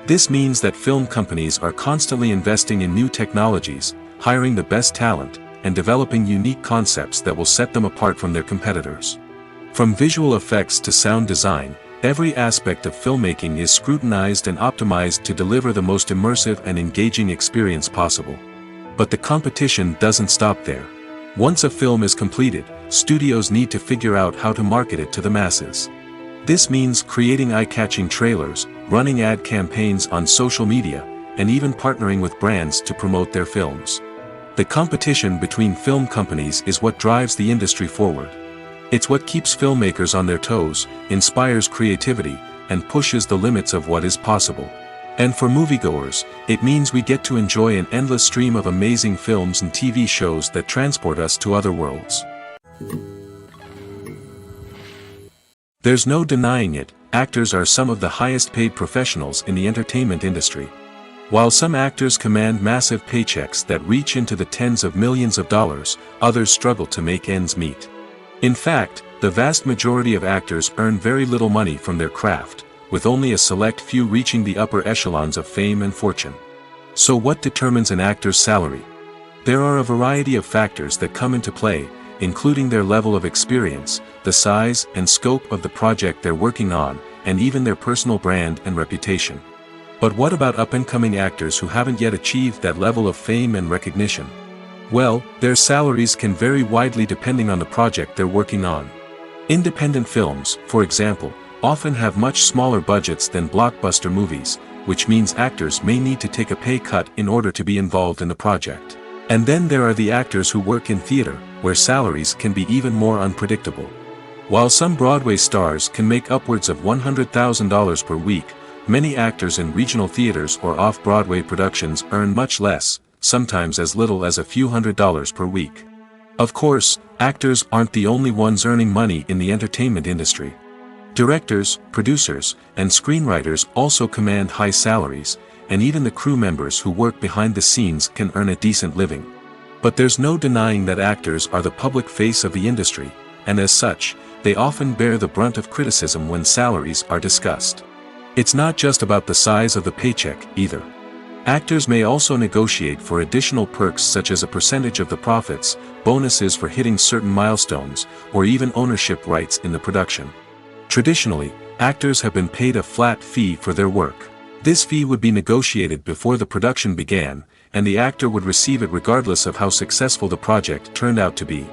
This means that film companies are constantly investing in new technologies, hiring the best talent, and developing unique concepts that will set them apart from their competitors. From visual effects to sound design, every aspect of filmmaking is scrutinized and optimized to deliver the most immersive and engaging experience possible. But the competition doesn't stop there. Once a film is completed, studios need to figure out how to market it to the masses. This means creating eye-catching trailers, running ad campaigns on social media, and even partnering with brands to promote their films. The competition between film companies is what drives the industry forward. It's what keeps filmmakers on their toes, inspires creativity, and pushes the limits of what is possible. And for moviegoers, it means we get to enjoy an endless stream of amazing films and TV shows that transport us to other worlds. There's no denying it, actors are some of the highest paid professionals in the entertainment industry. While some actors command massive paychecks that reach into the tens of millions of dollars, others struggle to make ends meet. In fact, the vast majority of actors earn very little money from their craft, with only a select few reaching the upper echelons of fame and fortune. So what determines an actor's salary? There are a variety of factors that come into play, including their level of experience, the size and scope of the project they're working on, and even their personal brand and reputation. But what about up-and-coming actors who haven't yet achieved that level of fame and recognition? Well, their salaries can vary widely depending on the project they're working on. Independent films, for example, often have much smaller budgets than blockbuster movies, which means actors may need to take a pay cut in order to be involved in the project. And then there are the actors who work in theater, where salaries can be even more unpredictable. While some Broadway stars can make upwards of $100,000 per week, many actors in regional theaters or off-Broadway productions earn much less, sometimes as little as a few $100s per week. Of course, actors aren't the only ones earning money in the entertainment industry. Directors, producers, and screenwriters also command high salaries, and even the crew members who work behind the scenes can earn a decent living. But there's no denying that actors are the public face of the industry, and as such, they often bear the brunt of criticism when salaries are discussed. It's not just about the size of the paycheck, either. Actors may also negotiate for additional perks such as a percentage of the profits, bonuses for hitting certain milestones, or even ownership rights in the production. Traditionally, actors have been paid a flat fee for their work. This fee would be negotiated before the production began, and the actor would receive it regardless of how successful the project turned out to be.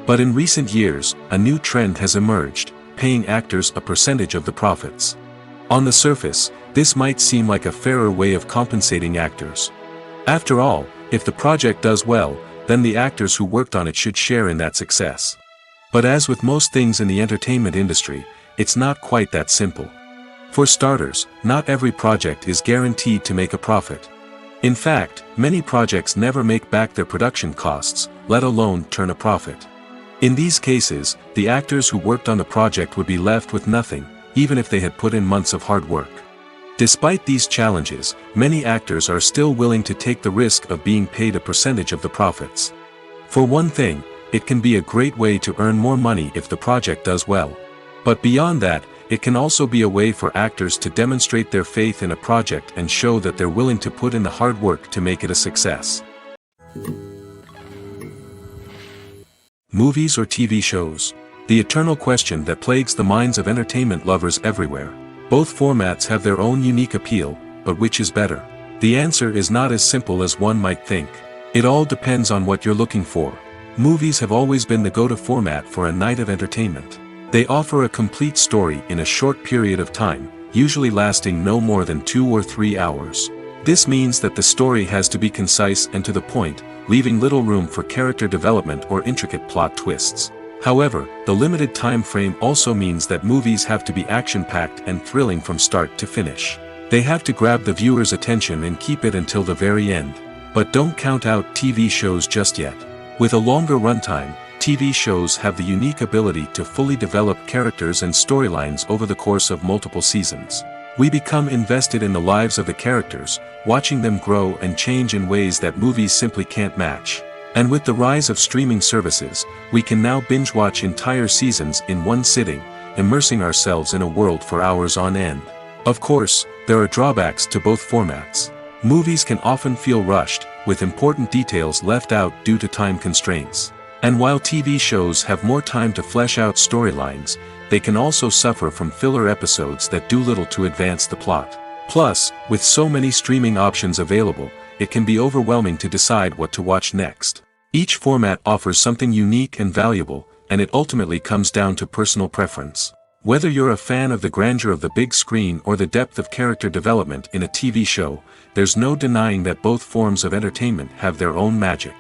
But in recent years, a new trend has emerged, paying actors a percentage of the profits. On the surface, this might seem like a fairer way of compensating actors. After all, if the project does well, then the actors who worked on it should share in that success. But as with most things in the entertainment industry, it's not quite that simple. For starters, not every project is guaranteed to make a profit. In fact, many projects never make back their production costs, let alone turn a profit. In these cases, the actors who worked on the project would be left with nothing, even if they had put in months of hard work. Despite these challenges, many actors are still willing to take the risk of being paid a percentage of the profits. For one thing, it can be a great way to earn more money if the project does well. But beyond that, it can also be a way for actors to demonstrate their faith in a project and show that they're willing to put in the hard work to make it a success. Movies or TV shows? The eternal question that plagues the minds of entertainment lovers everywhere. Both formats have their own unique appeal, but which is better? The answer is not as simple as one might think. It all depends on what you're looking for. Movies have always been the go-to format for a night of entertainment. They offer a complete story in a short period of time, usually lasting no more than 2 or 3 hours. This means that the story has to be concise and to the point, leaving little room for character development or intricate plot twists. However, the limited time frame also means that movies have to be action-packed and thrilling from start to finish. They have to grab the viewer's attention and keep it until the very end. But don't count out TV shows just yet. With a longer runtime, TV shows have the unique ability to fully develop characters and storylines over the course of multiple seasons. We become invested in the lives of the characters, watching them grow and change in ways that movies simply can't match. And with the rise of streaming services, we can now binge-watch entire seasons in one sitting, immersing ourselves in a world for hours on end. Of course, there are drawbacks to both formats. Movies can often feel rushed, with important details left out due to time constraints. And while TV shows have more time to flesh out storylines, they can also suffer from filler episodes that do little to advance the plot. Plus, with so many streaming options available, it can be overwhelming to decide what to watch next. Each format offers something unique and valuable, and it ultimately comes down to personal preference. Whether you're a fan of the grandeur of the big screen or the depth of character development in a TV show, there's no denying that both forms of entertainment have their own magic.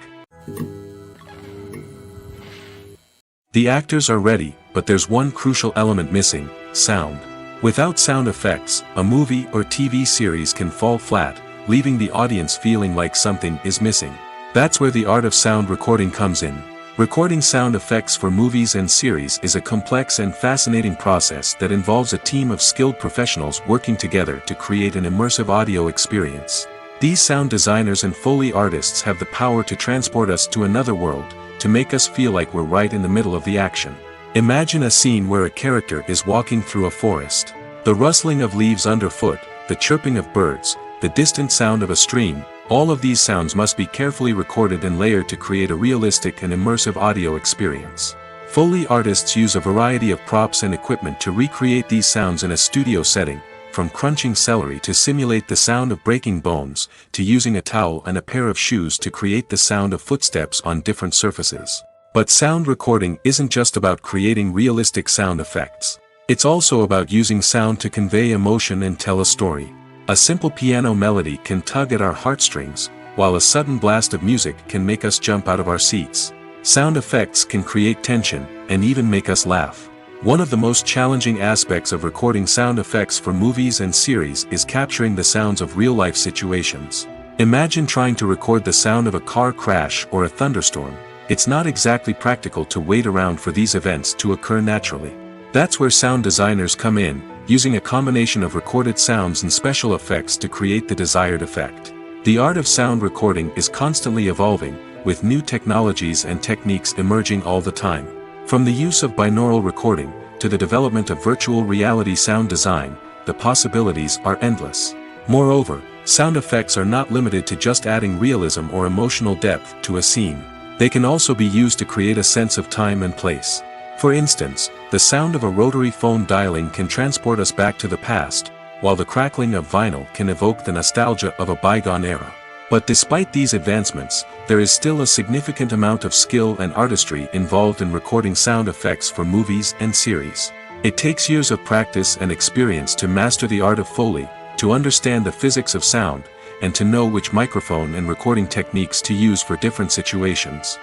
The actors are ready, but there's one crucial element missing: sound. Without sound effects, a movie or TV series can fall flat, leaving the audience feeling like something is missing. That's where the art of sound recording comes in. Recording sound effects for movies and series is a complex and fascinating process that involves a team of skilled professionals working together to create an immersive audio experience. These sound designers and Foley artists have the power to transport us to another world, to make us feel like we're right in the middle of the action. Imagine a scene where a character is walking through a forest. The rustling of leaves underfoot, the chirping of birds, the distant sound of a stream, all of these sounds must be carefully recorded and layered to create a realistic and immersive audio experience. Foley artists use a variety of props and equipment to recreate these sounds in a studio setting, from crunching celery to simulate the sound of breaking bones, to using a towel and a pair of shoes to create the sound of footsteps on different surfaces. But sound recording isn't just about creating realistic sound effects. It's also about using sound to convey emotion and tell a story. A simple piano melody can tug at our heartstrings, while a sudden blast of music can make us jump out of our seats. Sound effects can create tension, and even make us laugh. One of the most challenging aspects of recording sound effects for movies and series is capturing the sounds of real-life situations. Imagine trying to record the sound of a car crash or a thunderstorm. It's not exactly practical to wait around for these events to occur naturally. That's where sound designers come in, using a combination of recorded sounds and special effects to create the desired effect. The art of sound recording is constantly evolving, with new technologies and techniques emerging all the time. From the use of binaural recording, to the development of virtual reality sound design, the possibilities are endless. Moreover, sound effects are not limited to just adding realism or emotional depth to a scene. They can also be used to create a sense of time and place. For instance, the sound of a rotary phone dialing can transport us back to the past, while the crackling of vinyl can evoke the nostalgia of a bygone era. But despite these advancements, there is still a significant amount of skill and artistry involved in recording sound effects for movies and series. It takes years of practice and experience to master the art of Foley, to understand the physics of sound, and to know which microphone and recording techniques to use for different situations.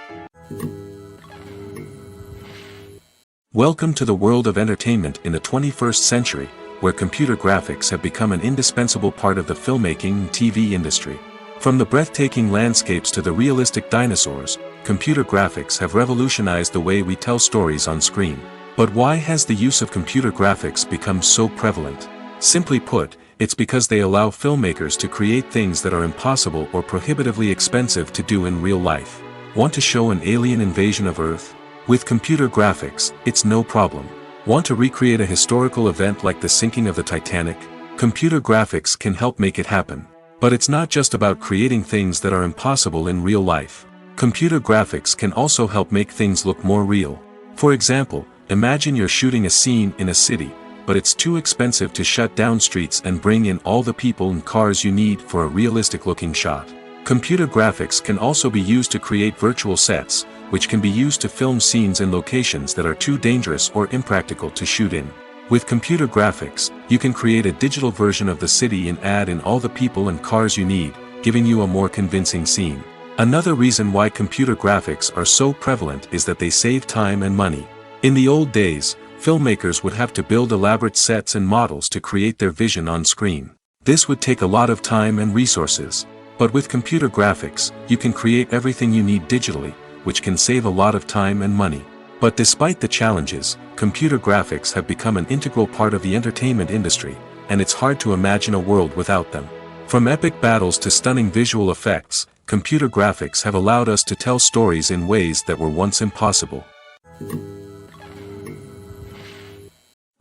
Welcome to the world of entertainment in the 21st century, where computer graphics have become an indispensable part of the filmmaking and TV industry. From the breathtaking landscapes to the realistic dinosaurs, computer graphics have revolutionized the way we tell stories on screen. But why has the use of computer graphics become so prevalent? Simply put, it's because they allow filmmakers to create things that are impossible or prohibitively expensive to do in real life. Want to show an alien invasion of Earth? With computer graphics, it's no problem. Want to recreate a historical event like the sinking of the Titanic? Computer graphics can help make it happen. But it's not just about creating things that are impossible in real life. Computer graphics can also help make things look more real. For example, imagine you're shooting a scene in a city, but it's too expensive to shut down streets and bring in all the people and cars you need for a realistic-looking shot. Computer graphics can also be used to create virtual sets, which can be used to film scenes in locations that are too dangerous or impractical to shoot in. With computer graphics, you can create a digital version of the city and add in all the people and cars you need, giving you a more convincing scene. Another reason why computer graphics are so prevalent is that they save time and money. In the old days, filmmakers would have to build elaborate sets and models to create their vision on screen. This would take a lot of time and resources. But with computer graphics, you can create everything you need digitally, which can save a lot of time and money. But despite the challenges, computer graphics have become an integral part of the entertainment industry, and it's hard to imagine a world without them. From epic battles to stunning visual effects, computer graphics have allowed us to tell stories in ways that were once impossible.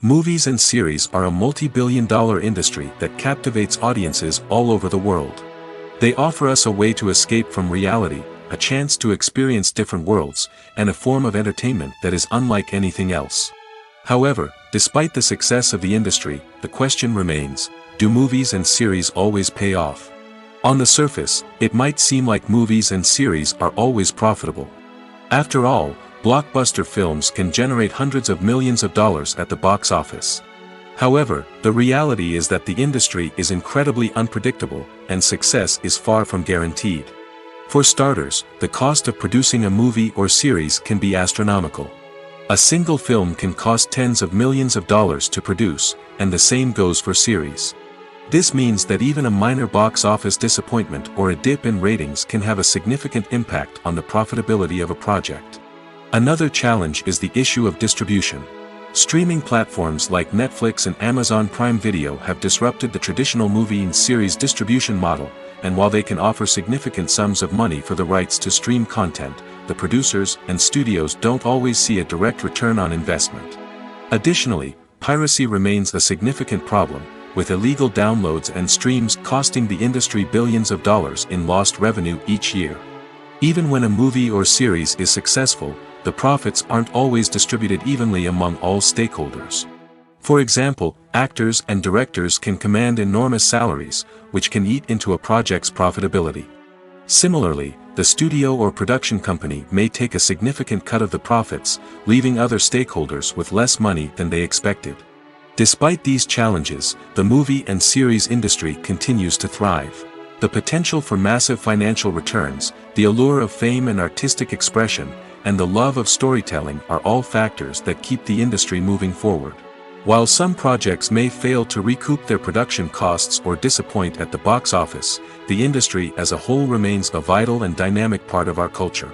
Movies and series are a multi-billion-dollar industry that captivates audiences all over the world. They offer us a way to escape from reality, a chance to experience different worlds, and a form of entertainment that is unlike anything else. However, despite the success of the industry, the question remains, do movies and series always pay off? On the surface, it might seem like movies and series are always profitable. After all, blockbuster films can generate hundreds of millions of dollars at the box office. However, the reality is that the industry is incredibly unpredictable, and success is far from guaranteed. For starters, the cost of producing a movie or series can be astronomical. A single film can cost tens of millions of dollars to produce, and the same goes for series. This means that even a minor box office disappointment or a dip in ratings can have a significant impact on the profitability of a project. Another challenge is the issue of distribution. Streaming platforms like Netflix and Amazon Prime Video have disrupted the traditional movie and series distribution model, and while they can offer significant sums of money for the rights to stream content, the producers and studios don't always see a direct return on investment. Additionally, piracy remains a significant problem, with illegal downloads and streams costing the industry billions of dollars in lost revenue each year. Even when a movie or series is successful, the profits aren't always distributed evenly among all stakeholders. For example, actors and directors can command enormous salaries, which can eat into a project's profitability. Similarly, the studio or production company may take a significant cut of the profits, leaving other stakeholders with less money than they expected. Despite these challenges, the movie and series industry continues to thrive. The potential for massive financial returns, the allure of fame and artistic expression, and the love of storytelling are all factors that keep the industry moving forward. While some projects may fail to recoup their production costs or disappoint at the box office, the industry as a whole remains a vital and dynamic part of our culture.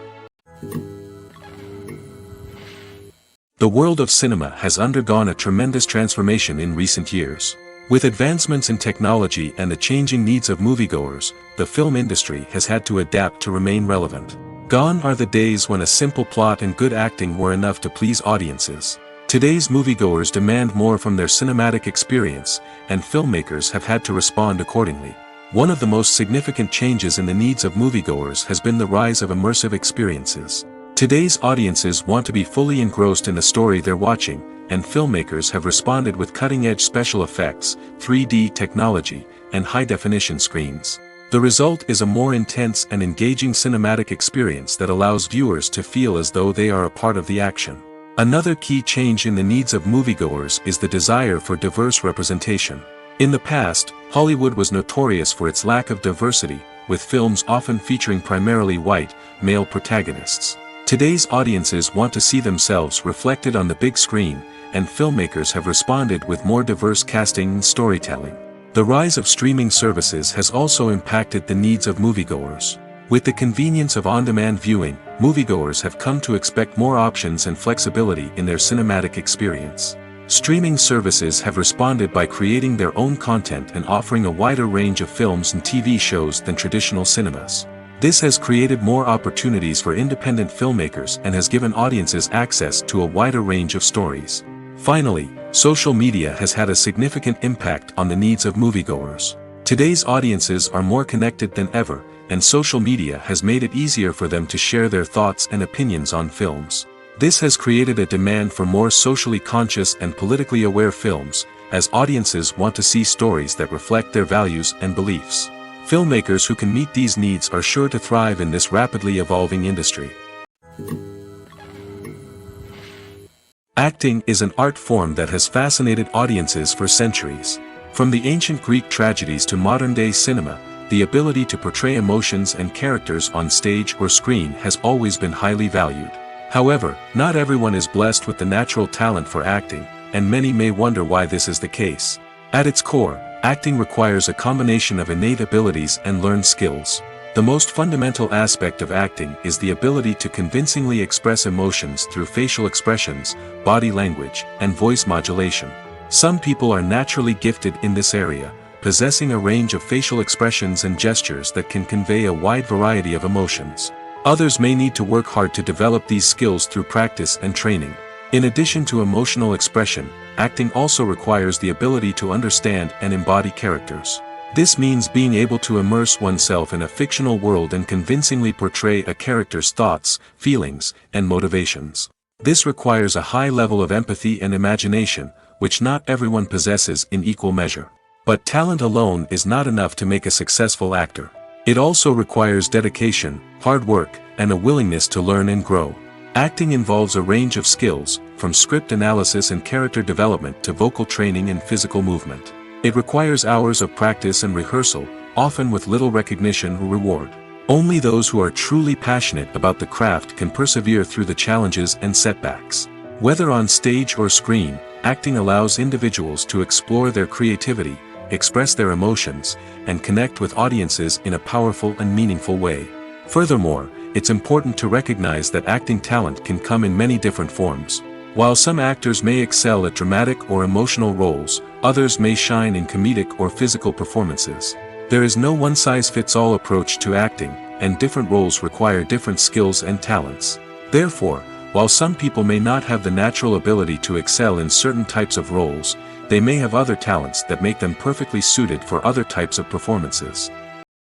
The world of cinema has undergone a tremendous transformation in recent years. With advancements in technology and the changing needs of moviegoers, the film industry has had to adapt to remain relevant. Gone are the days when a simple plot and good acting were enough to please audiences. Today's moviegoers demand more from their cinematic experience, and filmmakers have had to respond accordingly. One of the most significant changes in the needs of moviegoers has been the rise of immersive experiences. Today's audiences want to be fully engrossed in the story they're watching, and filmmakers have responded with cutting-edge special effects, 3D technology, and high-definition screens. The result is a more intense and engaging cinematic experience that allows viewers to feel as though they are a part of the action. Another key change in the needs of moviegoers is the desire for diverse representation. In the past, Hollywood was notorious for its lack of diversity, with films often featuring primarily white, male protagonists. Today's audiences want to see themselves reflected on the big screen, and filmmakers have responded with more diverse casting and storytelling. The rise of streaming services has also impacted the needs of moviegoers. With the convenience of on-demand viewing, moviegoers have come to expect more options and flexibility in their cinematic experience. Streaming services have responded by creating their own content and offering a wider range of films and TV shows than traditional cinemas. This has created more opportunities for independent filmmakers and has given audiences access to a wider range of stories. Finally, social media has had a significant impact on the needs of moviegoers. Today's audiences are more connected than ever, and social media has made it easier for them to share their thoughts and opinions on films. This has created a demand for more socially conscious and politically aware films, as audiences want to see stories that reflect their values and beliefs. Filmmakers who can meet these needs are sure to thrive in this rapidly evolving industry. Acting is an art form that has fascinated audiences for centuries. From the ancient Greek tragedies to modern-day cinema, the ability to portray emotions and characters on stage or screen has always been highly valued. However, not everyone is blessed with the natural talent for acting, and many may wonder why this is the case. At its core, acting requires a combination of innate abilities and learned skills. The most fundamental aspect of acting is the ability to convincingly express emotions through facial expressions, body language, and voice modulation. Some people are naturally gifted in this area, possessing a range of facial expressions and gestures that can convey a wide variety of emotions. Others may need to work hard to develop these skills through practice and training. In addition to emotional expression, acting also requires the ability to understand and embody characters. This means being able to immerse oneself in a fictional world and convincingly portray a character's thoughts, feelings, and motivations. This requires a high level of empathy and imagination, which not everyone possesses in equal measure. But talent alone is not enough to make a successful actor. It also requires dedication, hard work, and a willingness to learn and grow. Acting involves a range of skills, from script analysis and character development to vocal training and physical movement. It requires hours of practice and rehearsal, often with little recognition or reward. Only those who are truly passionate about the craft can persevere through the challenges and setbacks. Whether on stage or screen, acting allows individuals to explore their creativity, express their emotions, and connect with audiences in a powerful and meaningful way. Furthermore, it's important to recognize that acting talent can come in many different forms. While some actors may excel at dramatic or emotional roles, others may shine in comedic or physical performances. There is no one-size-fits-all approach to acting, and different roles require different skills and talents. Therefore, while some people may not have the natural ability to excel in certain types of roles, they may have other talents that make them perfectly suited for other types of performances.